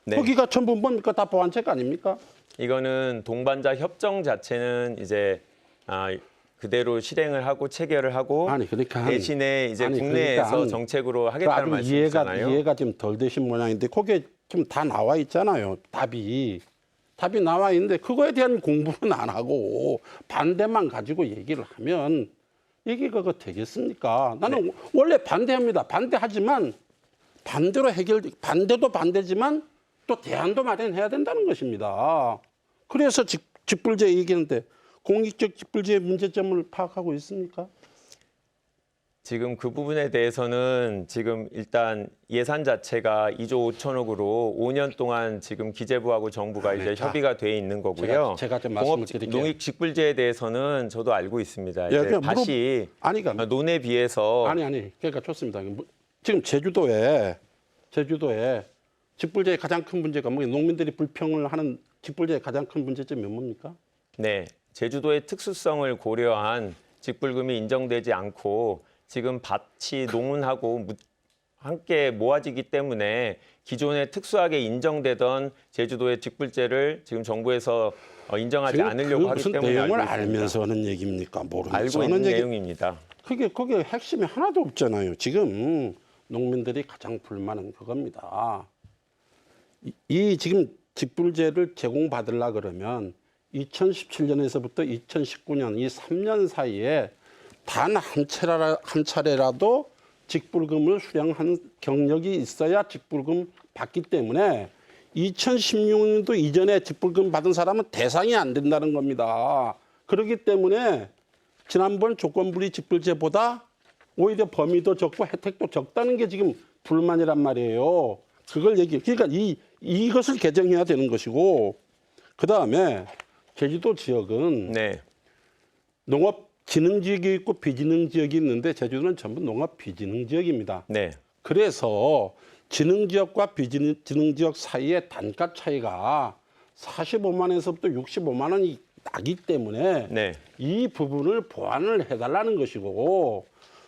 네. 거기가 전부 뭡니까? 다 보완책 아닙니까? 이거는 동반자 협정 자체는 이제 그대로 실행을 하고 체결을 하고 그러니까 대신에 이제 아니, 국내에서 그러니까 정책으로 하겠다는 말씀이잖아요. 이해가 좀 덜 되신 모양인데 거기에 좀 다 나와 있잖아요. 답이 나와 있는데 그거에 대한 공부는 안 하고 반대만 가지고 얘기를 하면 이게 그거 되겠습니까? 나는 원래 반대합니다. 반대하지만 반대도 반대지만 또 대안도 마련해야 된다는 것입니다. 그래서 직불제 얘기하는데 공익적 직불제의 문제점을 파악하고 있습니까? 지금 그 부분에 대해서는 지금 일단 예산 자체가 2조 5천억으로 5년 동안 지금 기재부하고 정부가 이제 협의가 돼 있는 거고요. 제가 좀 말씀을 드릴게요. 농익 직불제에 대해서는 저도 알고 있습니다. 예, 이제 다시 그러니까 논에 비해서 그러니까 좋습니다. 지금 제주도에 직불제의 가장 큰 문제가 농민들이 불평을 하는 직불제의 가장 큰 문제점이 뭡니까? 네, 제주도의 특수성을 고려한 직불금이 인정되지 않고 지금 밭이 농은하고 함께 모아지기 때문에 기존에 특수하게 인정되던 제주도의 직불제를 지금 정부에서 인정하지 않으려고 하기 때문에 무슨 내용을 알고 있습니다. 알면서 하는 얘기입니까? 모르면서 알고 있는 내용입니다. 그게 핵심이 하나도 없잖아요. 지금 농민들이 가장 불만은 그겁니다. 이 지금 직불제를 제공받으려 그러면 2017년에서부터 2019년 이 3년 사이에 단 한 차례라도 직불금을 수령한 경력이 있어야 직불금 받기 때문에 2016년도 이전에 직불금 받은 사람은 대상이 안 된다는 겁니다. 그렇기 때문에 지난번 조건부리 직불제보다 오히려 범위도 적고 혜택도 적다는 게 지금 불만이란 말이에요. 그러니까 이것을 개정해야 되는 것이고 그다음에 제주도 지역은 네. 농업 지능 지역이 있고 비지능 지역이 있는데 제주도는 전부 농업 비지능 지역입니다. 네. 그래서 지능 지역과 비지능 지역 사이의 단가 차이가 45만 원에서부터 65만 원이 나기 때문에 네. 이 부분을 보완을 해달라는 것이고,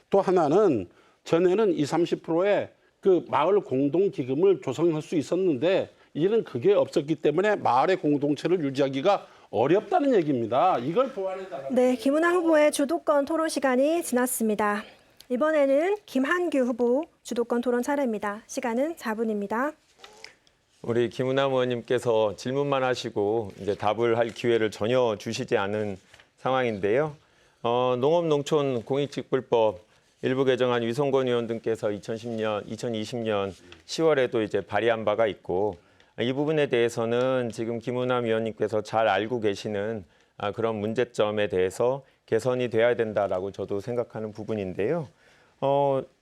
또 하나는 전에는 20, 30%의 그 마을 공동기금을 조성할 수 있었는데 이제는 그게 없었기 때문에 마을의 공동체를 유지하기가 어렵다는 얘기입니다. 이걸 보완해달라. 네, 김은하 후보의 주도권 토론 시간이 지났습니다. 이번에는 김한규 후보 주도권 토론 차례입니다. 시간은 4분입니다. 우리 김은하 의원님께서 질문만 하시고 이제 답을 할 기회를 전혀 주시지 않은 상황인데요. 농업농촌공익직불법 일부 개정안 위성권 의원 등께서 2020년 10월에도 이제 발의한 바가 있고, 이 부분에 대해서는 지금 김은하 위원님께서 잘 알고 계시는 그런 문제점에 대해서 개선이 돼야 된다라고 저도 생각하는 부분인데요.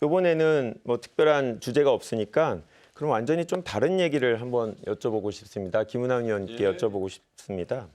이번에는 뭐 특별한 주제가 없으니까 그럼 완전히 좀 다른 얘기를 한번 여쭤보고 싶습니다. 김은하 위원님께 여쭤보고 싶습니다.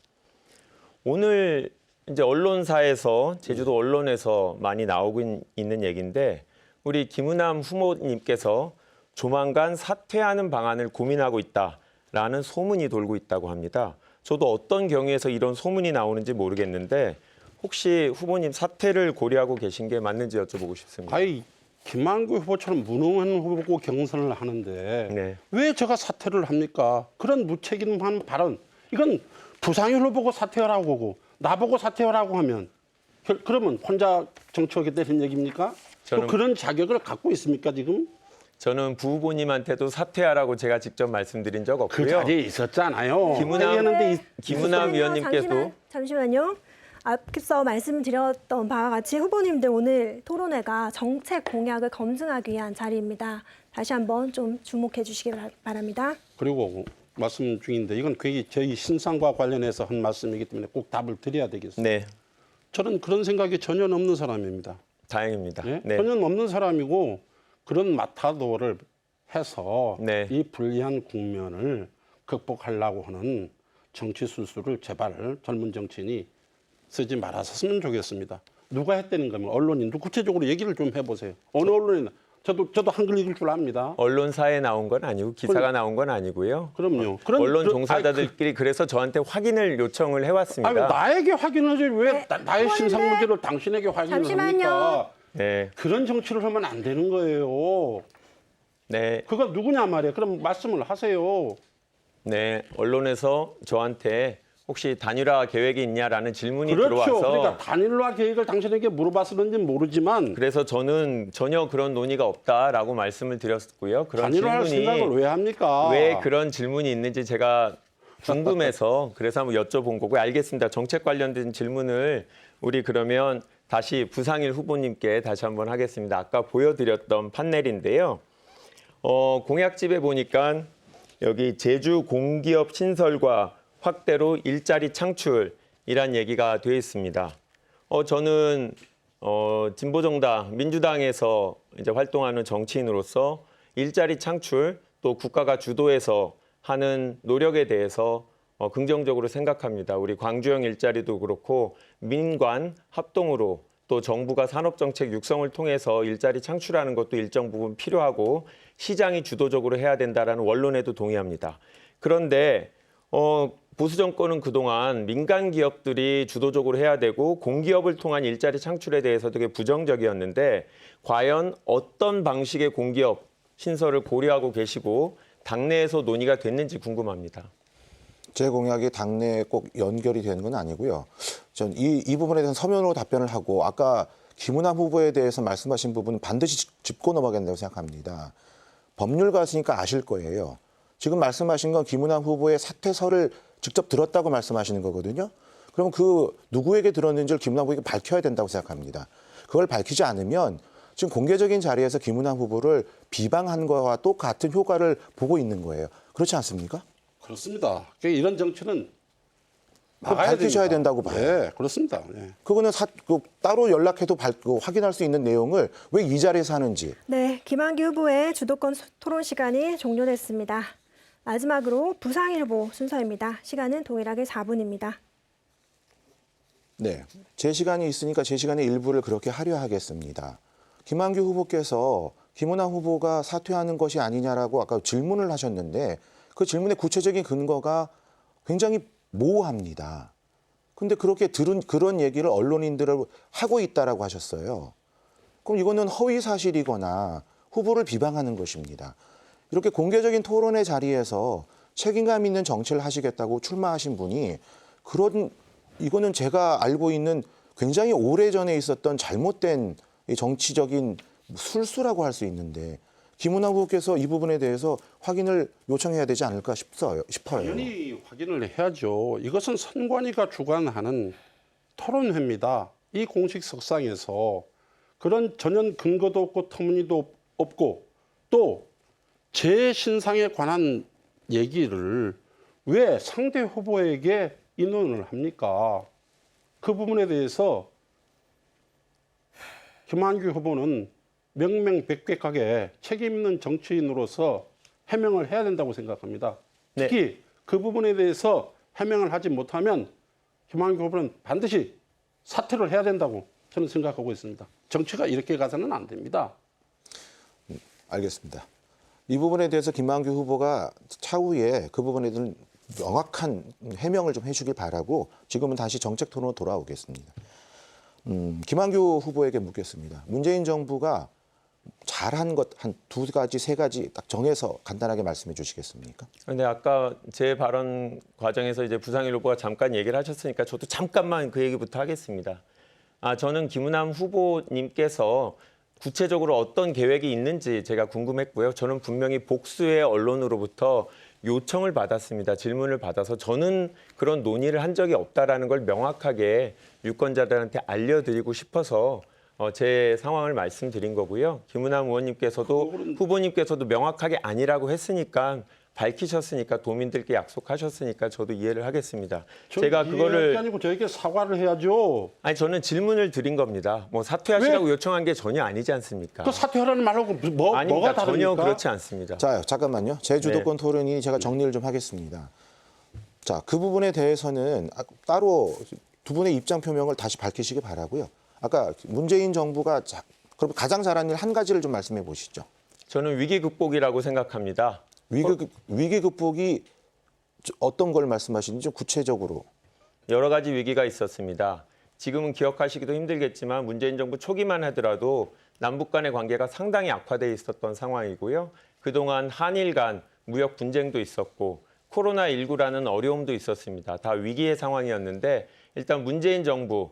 오늘 이제 언론사에서 제주도 언론에서 많이 나오고 있는 얘기인데, 우리 김은하 후보님께서 조만간 사퇴하는 방안을 고민하고 있다라는 소문이 돌고 있다고 합니다. 저도 어떤 경위에서 이런 소문이 나오는지 모르겠는데 혹시 후보님 사퇴를 고려하고 계신 게 맞는지 여쭤보고 싶습니다. 아이, 김한규 후보처럼 무능한 후보고 경선을 하는데 네. 왜 제가 사퇴를 합니까? 그런 무책임한 발언, 이건 부상현을 보고 사퇴하라고 하고 나보고 사퇴하라고 하면 그러면 혼자 정치하게 되는 얘기입니까? 저는- 또 그런 자격을 갖고 있습니까 지금? 저는 부 후보님한테도 사퇴하라고 제가 직접 말씀드린 적 그 없고요. 자리에 있었잖아요. 김은하- 회의하는데 김은하 위원님께도 잠시만요. 앞서 말씀드렸던 바와 같이 후보님들 오늘 토론회가 정책 공약을 검증하기 위한 자리입니다. 다시 한번 좀 주목해 주시기 바랍니다. 그리고 말씀 중인데 이건 굉장히 저희 신상과 관련해서 한 말씀이기 때문에 꼭 답을 드려야 되겠습니다. 네, 저는 그런 생각이 전혀 없는 사람입니다. 다행입니다. 예? 네. 전혀 없는 사람이고 그런 마타도를 해서 네. 이 불리한 국면을 극복하려고 하는 정치 술수를 제발 젊은 정치인이 쓰지 말았으면 좋겠습니다. 누가 했다는 거면 언론인, 구체적으로 얘기를 좀 해보세요. 어느 언론이나 저도 한글 읽을 줄 압니다. 언론사에 나온 건 아니고 기사가 나온 건 아니고요. 그럼요. 언론 종사자들끼리 그래서 저한테 확인을 요청을 해왔습니다. 아니, 나에게 확인하지 왜 네, 나의 후보님들, 신상 문제를 당신에게 확인을 잠시만요. 합니까? 네, 그런 정치를 하면 안 되는 거예요. 네, 그가 누구냐 말이에요. 그럼 말씀을 하세요. 네. 언론에서 저한테 혹시 단일화 계획이 있냐라는 질문이 그렇죠. 들어와서 그러니까 단일화 계획을 당신에게 물어봤었는지 모르지만 그래서 저는 전혀 그런 논의가 없다라고 말씀을 드렸고요. 그런 단일화할 생각을 질문이 왜 합니까? 왜 그런 질문이 있는지 제가 궁금해서 그래서 한번 여쭤본 거고요. 알겠습니다. 정책 관련된 질문을 우리 그러면 다시 부상일 후보님께 다시 한번 하겠습니다. 아까 보여드렸던 판넬인데요. 공약집에 보니까 여기 제주 공기업 신설과 확대로 일자리 창출이란 얘기가 되어 있습니다. 저는 진보정당 민주당에서 이제 활동하는 정치인으로서 일자리 창출 또 국가가 주도해서 하는 노력에 대해서 긍정적으로 생각합니다. 우리 광주형 일자리도 그렇고 민관 합동으로 또 정부가 산업정책 육성을 통해서 일자리 창출하는 것도 일정 부분 필요하고 시장이 주도적으로 해야 된다라는 원론에도 동의합니다. 그런데 보수 정권은 그동안 민간 기업들이 주도적으로 해야 되고 공기업을 통한 일자리 창출에 대해서 되게 부정적이었는데 과연 어떤 방식의 공기업 신설을 고려하고 계시고 당내에서 논의가 됐는지 궁금합니다. 제 공약이 당내에 꼭 연결이 되는 건 아니고요. 전 이 부분에 대해서 서면으로 답변을 하고 아까 김은하 후보에 대해서 말씀하신 부분은 반드시 짚고 넘어가야 된다고 생각합니다. 법률가시니까 아실 거예요. 지금 말씀하신 건 김은하 후보의 사퇴서를 직접 들었다고 말씀하시는 거거든요. 그럼 그 누구에게 들었는지를 김은하 후보에게 밝혀야 된다고 생각합니다. 그걸 밝히지 않으면 지금 공개적인 자리에서 김은하 후보를 비방한 거와 똑같은 효과를 보고 있는 거예요. 그렇지 않습니까? 그렇습니다. 그러니까 이런 정치는 그거 막아야 밝히셔야 됩니다. 된다고 봐요. 네, 그렇습니다. 네. 그거는 따로 연락해도 확인할 수 있는 내용을 왜 이 자리에서 하는지. 네, 김한규 후보의 주도권 토론 시간이 종료됐습니다. 마지막으로 부상일 후보 순서입니다. 시간은 동일하게 4분입니다. 네, 제 시간이 있으니까 제 시간의 일부를 그렇게 하려 하겠습니다. 김한규 후보께서 김은하 후보가 사퇴하는 것이 아니냐라고 아까 질문을 하셨는데 그 질문의 구체적인 근거가 굉장히 모호합니다. 근데 그렇게 들은 그런 얘기를 언론인들을 하고 있다라고 하셨어요. 그럼 이거는 허위 사실이거나 후보를 비방하는 것입니다. 이렇게 공개적인 토론의 자리에서 책임감 있는 정치를 하시겠다고 출마하신 분이 이거는 제가 알고 있는 굉장히 오래전에 있었던 잘못된 정치적인 술수라고 할 수 있는데 김은하 후보께서 이 부분에 대해서 확인을 요청해야 되지 않을까 싶어요. 당연히 확인을 해야죠. 이것은 선관위가 주관하는 토론회입니다. 이 공식석상에서 그런 전혀 근거도 없고 터무니도 없고 또 제 신상에 관한 얘기를 왜 상대 후보에게 인원을 합니까? 그 부분에 대해서 김한규 후보는 명명백백하게 책임 있는 정치인으로서 해명을 해야 된다고 생각합니다. 특히 그 부분에 대해서 해명을 하지 못하면 김한규 후보는 반드시 사퇴를 해야 된다고 저는 생각하고 있습니다. 정치가 이렇게 가서는 안 됩니다. 알겠습니다. 이 부분에 대해서 김한규 후보가 차후에 그 부분에 대한 명확한 해명을 좀 해주길 바라고 지금은 다시 정책 토론으로 돌아오겠습니다. 김한규 후보에게 묻겠습니다. 문재인 정부가 잘한 것 한 두 가지, 세 가지 딱 정해서 간단하게 말씀해 주시겠습니까? 그런데 아까 제 발언 과정에서 이제 부상일 후보가 잠깐 얘기를 하셨으니까 저도 잠깐만 그 얘기부터 하겠습니다. 저는 김은하 후보님께서 구체적으로 어떤 계획이 있는지 제가 궁금했고요. 저는 분명히 복수의 언론으로부터 요청을 받았습니다. 질문을 받아서 저는 그런 논의를 한 적이 없다라는 걸 명확하게 유권자들한테 알려드리고 싶어서 제 상황을 말씀드린 거고요. 김은하 의원님께서도 후보님께서도 명확하게 아니라고 했으니까 밝히셨으니까 도민들께 약속하셨으니까 저도 이해를 하겠습니다. 제가 그거를 아니고 저에게 사과를 해야죠. 아니 저는 질문을 드린 겁니다. 뭐 사퇴하시라고 요청한 게 전혀 아니지 않습니까? 또 사퇴하라는 말하고 뭐가 아닙니다. 다릅니까? 전혀 그렇지 않습니다. 자, 잠깐만요. 제 주도권 토론이 제가 정리를 좀 하겠습니다. 자, 그 부분에 대해서는 따로 두 분의 입장 표명을 다시 밝히시기 바라고요. 아까 문재인 정부가 그럼 가장 잘한 일 한 가지를 좀 말씀해 보시죠. 저는 위기 극복이라고 생각합니다. 위기 극복이 어떤 걸 말씀하시는지 좀 구체적으로. 여러 가지 위기가 있었습니다. 지금은 기억하시기도 힘들겠지만 문재인 정부 초기만 하더라도 남북 간의 관계가 상당히 악화돼 있었던 상황이고요. 그동안 한일 간 무역 분쟁도 있었고 코로나19라는 어려움도 있었습니다. 다 위기의 상황이었는데 일단 문재인 정부,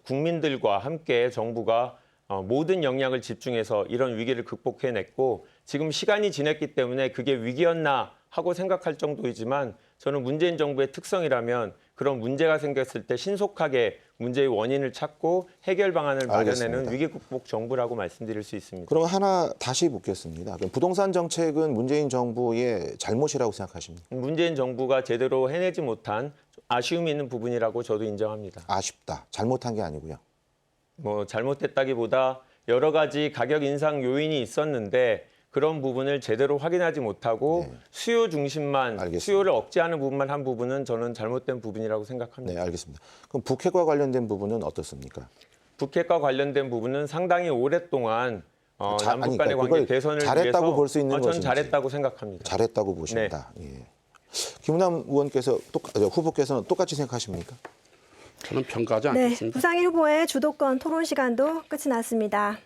국민들과 함께 정부가 모든 역량을 집중해서 이런 위기를 극복해냈고 지금 시간이 지났기 때문에 그게 위기였나 하고 생각할 정도이지만 저는 문재인 정부의 특성이라면 그런 문제가 생겼을 때 신속하게 문제의 원인을 찾고 해결 방안을 마련하는 알겠습니다. 위기 극복 정부라고 말씀드릴 수 있습니다. 그럼 하나 다시 묻겠습니다. 그럼 부동산 정책은 문재인 정부의 잘못이라고 생각하십니까? 문재인 정부가 제대로 해내지 못한 아쉬움이 있는 부분이라고 저도 인정합니다. 아쉽다. 잘못한 게 아니고요. 뭐 잘못됐다기보다 여러 가지 가격 인상 요인이 있었는데 그런 부분을 제대로 확인하지 못하고 수요 중심만 알겠습니다. 수요를 억제하는 부분만 한 부분은 저는 잘못된 부분이라고 생각합니다. 네, 알겠습니다. 그럼 북핵과 관련된 부분은 어떻습니까? 북핵과 관련된 부분은 상당히 오랫동안 남북 간의 그걸 관계 개선을 잘했다고 위해서 볼 수 있는 저는 것인지. 잘했다고 생각합니다. 잘했다고 보신다. 예. 김은하 의원께서 후보께서는 똑같이 생각하십니까? 저는 평가하지 네, 않겠습니다. 부상일 후보의 주도권 토론 시간도 끝이 났습니다.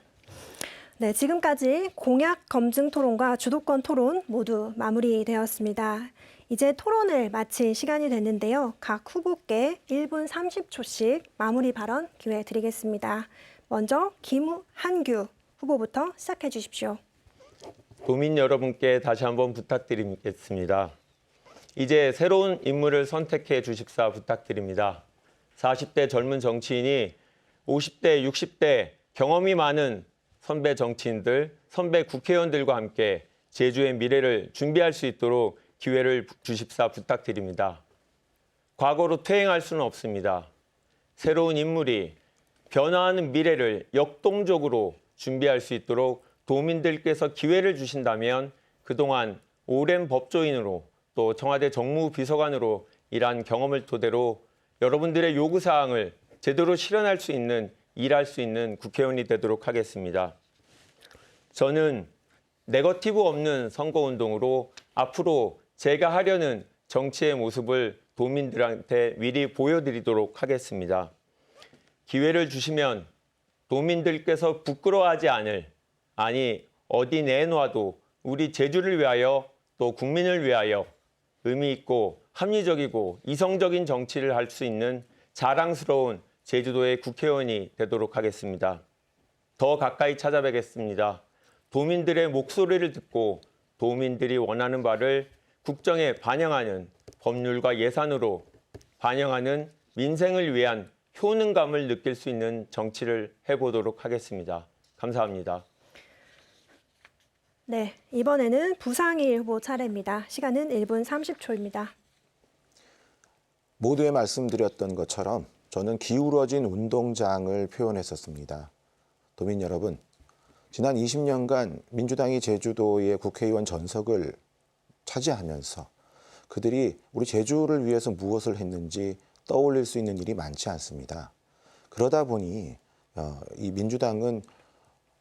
네, 지금까지 공약 검증 토론과 주도권 토론 모두 마무리되었습니다. 이제 토론을 마칠 시간이 됐는데요. 각 후보께 1분 30초씩 마무리 발언 기회 드리겠습니다. 먼저 김한규 후보부터 시작해 주십시오. 도민 여러분께 다시 한번 부탁드리겠습니다. 이제 새로운 인물을 선택해 주십사 부탁드립니다. 40대 젊은 정치인이 50대, 60대 경험이 많은 선배 정치인들, 선배 국회의원들과 함께 제주의 미래를 준비할 수 있도록 기회를 주십사 부탁드립니다. 과거로 퇴행할 수는 없습니다. 새로운 인물이 변화하는 미래를 역동적으로 준비할 수 있도록 도민들께서 기회를 주신다면 그동안 오랜 법조인으로 또 청와대 정무비서관으로 일한 경험을 토대로 여러분들의 요구사항을 제대로 실현할 수 있는, 일할 수 있는 국회의원이 되도록 하겠습니다. 저는 네거티브 없는 선거운동으로 앞으로 제가 하려는 정치의 모습을 도민들한테 미리 보여드리도록 하겠습니다. 기회를 주시면 도민들께서 부끄러워하지 않을, 아니 어디 내놔도 우리 제주를 위하여 또 국민을 위하여 의미 있고 합리적이고 이성적인 정치를 할 수 있는 자랑스러운 제주도의 국회의원이 되도록 하겠습니다. 더 가까이 찾아뵙겠습니다. 도민들의 목소리를 듣고 도민들이 원하는 바를 국정에 반영하는 법률과 예산으로 반영하는 민생을 위한 효능감을 느낄 수 있는 정치를 해보도록 하겠습니다. 감사합니다. 네, 이번에는 부상일 후보 차례입니다. 시간은 1분 30초입니다. 모두에 말씀드렸던 것처럼 저는 기울어진 운동장을 표현했었습니다. 도민 여러분, 지난 20년간 민주당이 제주도의 국회의원 전석을 차지하면서 그들이 우리 제주를 위해서 무엇을 했는지 떠올릴 수 있는 일이 많지 않습니다. 그러다 보니 이 민주당은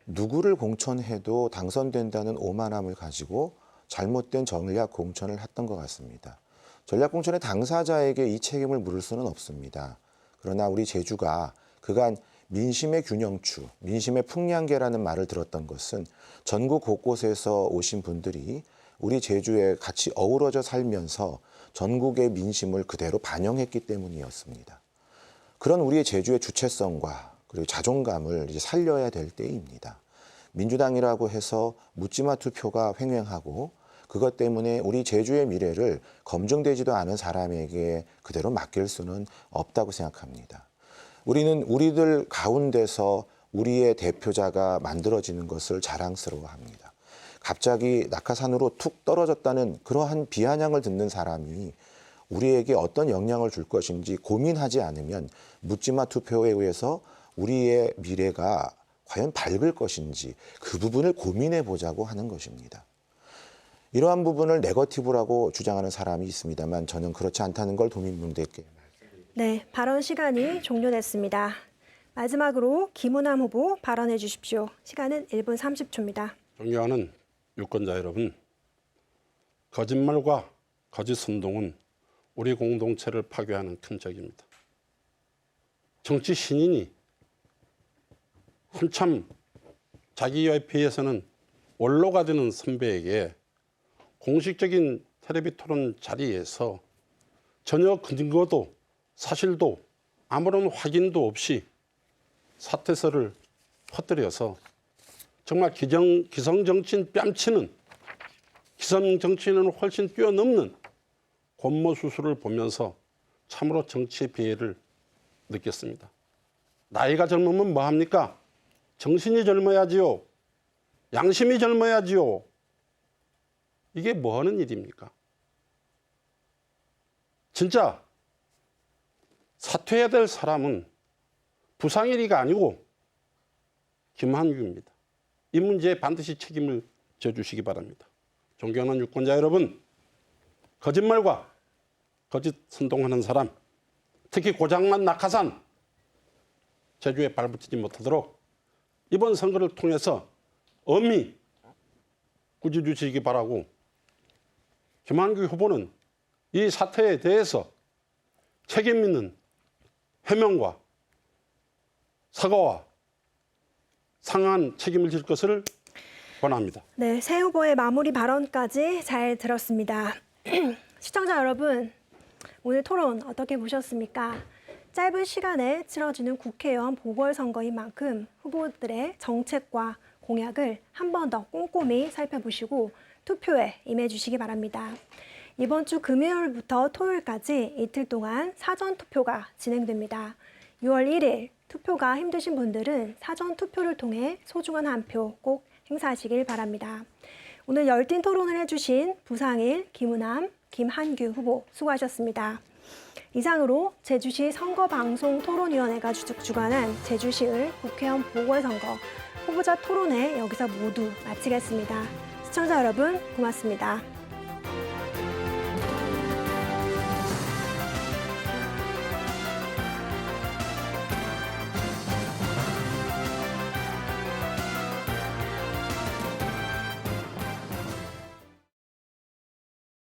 누구를 공천해도 당선된다는 오만함을 가지고 잘못된 전략 공천을 했던 것 같습니다. 전략 공천의 당사자에게 이 책임을 물을 수는 없습니다. 그러나 우리 제주가 그간 민심의 균형추, 민심의 풍량계라는 말을 들었던 것은 전국 곳곳에서 오신 분들이 우리 제주에 같이 어우러져 살면서 전국의 민심을 그대로 반영했기 때문이었습니다. 그런 우리의 제주의 주체성과 그리고 자존감을 이제 살려야 될 때입니다. 민주당이라고 해서 묻지마 투표가 횡행하고 그것 때문에 우리 제주의 미래를 검증되지도 않은 사람에게 그대로 맡길 수는 없다고 생각합니다. 우리는 우리들 가운데서 우리의 대표자가 만들어지는 것을 자랑스러워합니다. 갑자기 낙하산으로 툭 떨어졌다는 그러한 비아냥을 듣는 사람이 우리에게 어떤 영향을 줄 것인지 고민하지 않으면 묻지마 투표에 의해서 우리의 미래가 과연 밝을 것인지 그 부분을 고민해 보자고 하는 것입니다. 이러한 부분을 네거티브라고 주장하는 사람이 있습니다만 저는 그렇지 않다는 걸 도민분들께 말씀드립니다. 네, 발언 시간이 종료됐습니다. 마지막으로 김우남 후보 발언해 주십시오. 시간은 1분 30초입니다. 존경하는 유권자 여러분, 거짓말과 거짓 선동은 우리 공동체를 파괴하는 큰 적입니다. 정치 신인이 한참 자기 옆에서는 원로가 되는 선배에게 공식적인 텔레비 토론 자리에서 전혀 근거도 사실도 아무런 확인도 없이 사퇴서를 퍼뜨려서 정말 기성정치인 뺨치는, 기성정치인은 훨씬 뛰어넘는 권모수술을 보면서 참으로 정치의 비애를 느꼈습니다. 나이가 젊으면 뭐합니까? 정신이 젊어야지요. 양심이 젊어야지요. 이게 뭐 하는 일입니까? 진짜 사퇴해야 될 사람은 부상일이가 아니고 김한규입니다. 이 문제에 반드시 책임을 져주시기 바랍니다. 존경하는 유권자 여러분, 거짓말과 거짓 선동하는 사람, 특히 고장난 낙하산, 제주에 발붙이지 못하도록 이번 선거를 통해서 엄히 꾸짖으시기 바라고, 김한규 후보는 이 사태에 대해서 책임 있는 해명과 사과와 상한 책임을 질 것을 권합니다. 네, 새 후보의 마무리 발언까지 잘 들었습니다. 시청자 여러분, 오늘 토론 어떻게 보셨습니까? 짧은 시간에 치러지는 국회의원 보궐선거인 만큼 후보들의 정책과 공약을 한 번 더 꼼꼼히 살펴보시고 투표에 임해주시기 바랍니다. 이번 주 금요일부터 토요일까지 이틀 동안 사전투표가 진행됩니다. 6월 1일 투표가 힘드신 분들은 사전투표를 통해 소중한 한 표 꼭 행사하시길 바랍니다. 오늘 열띤 토론을 해주신 부상일 김우남, 김한규 후보 수고하셨습니다. 이상으로 제주시 선거방송토론위원회가 주관한 제주시의 국회의원 보궐선거 후보자 토론회 여기서 모두 마치겠습니다. 시청자 여러분 고맙습니다.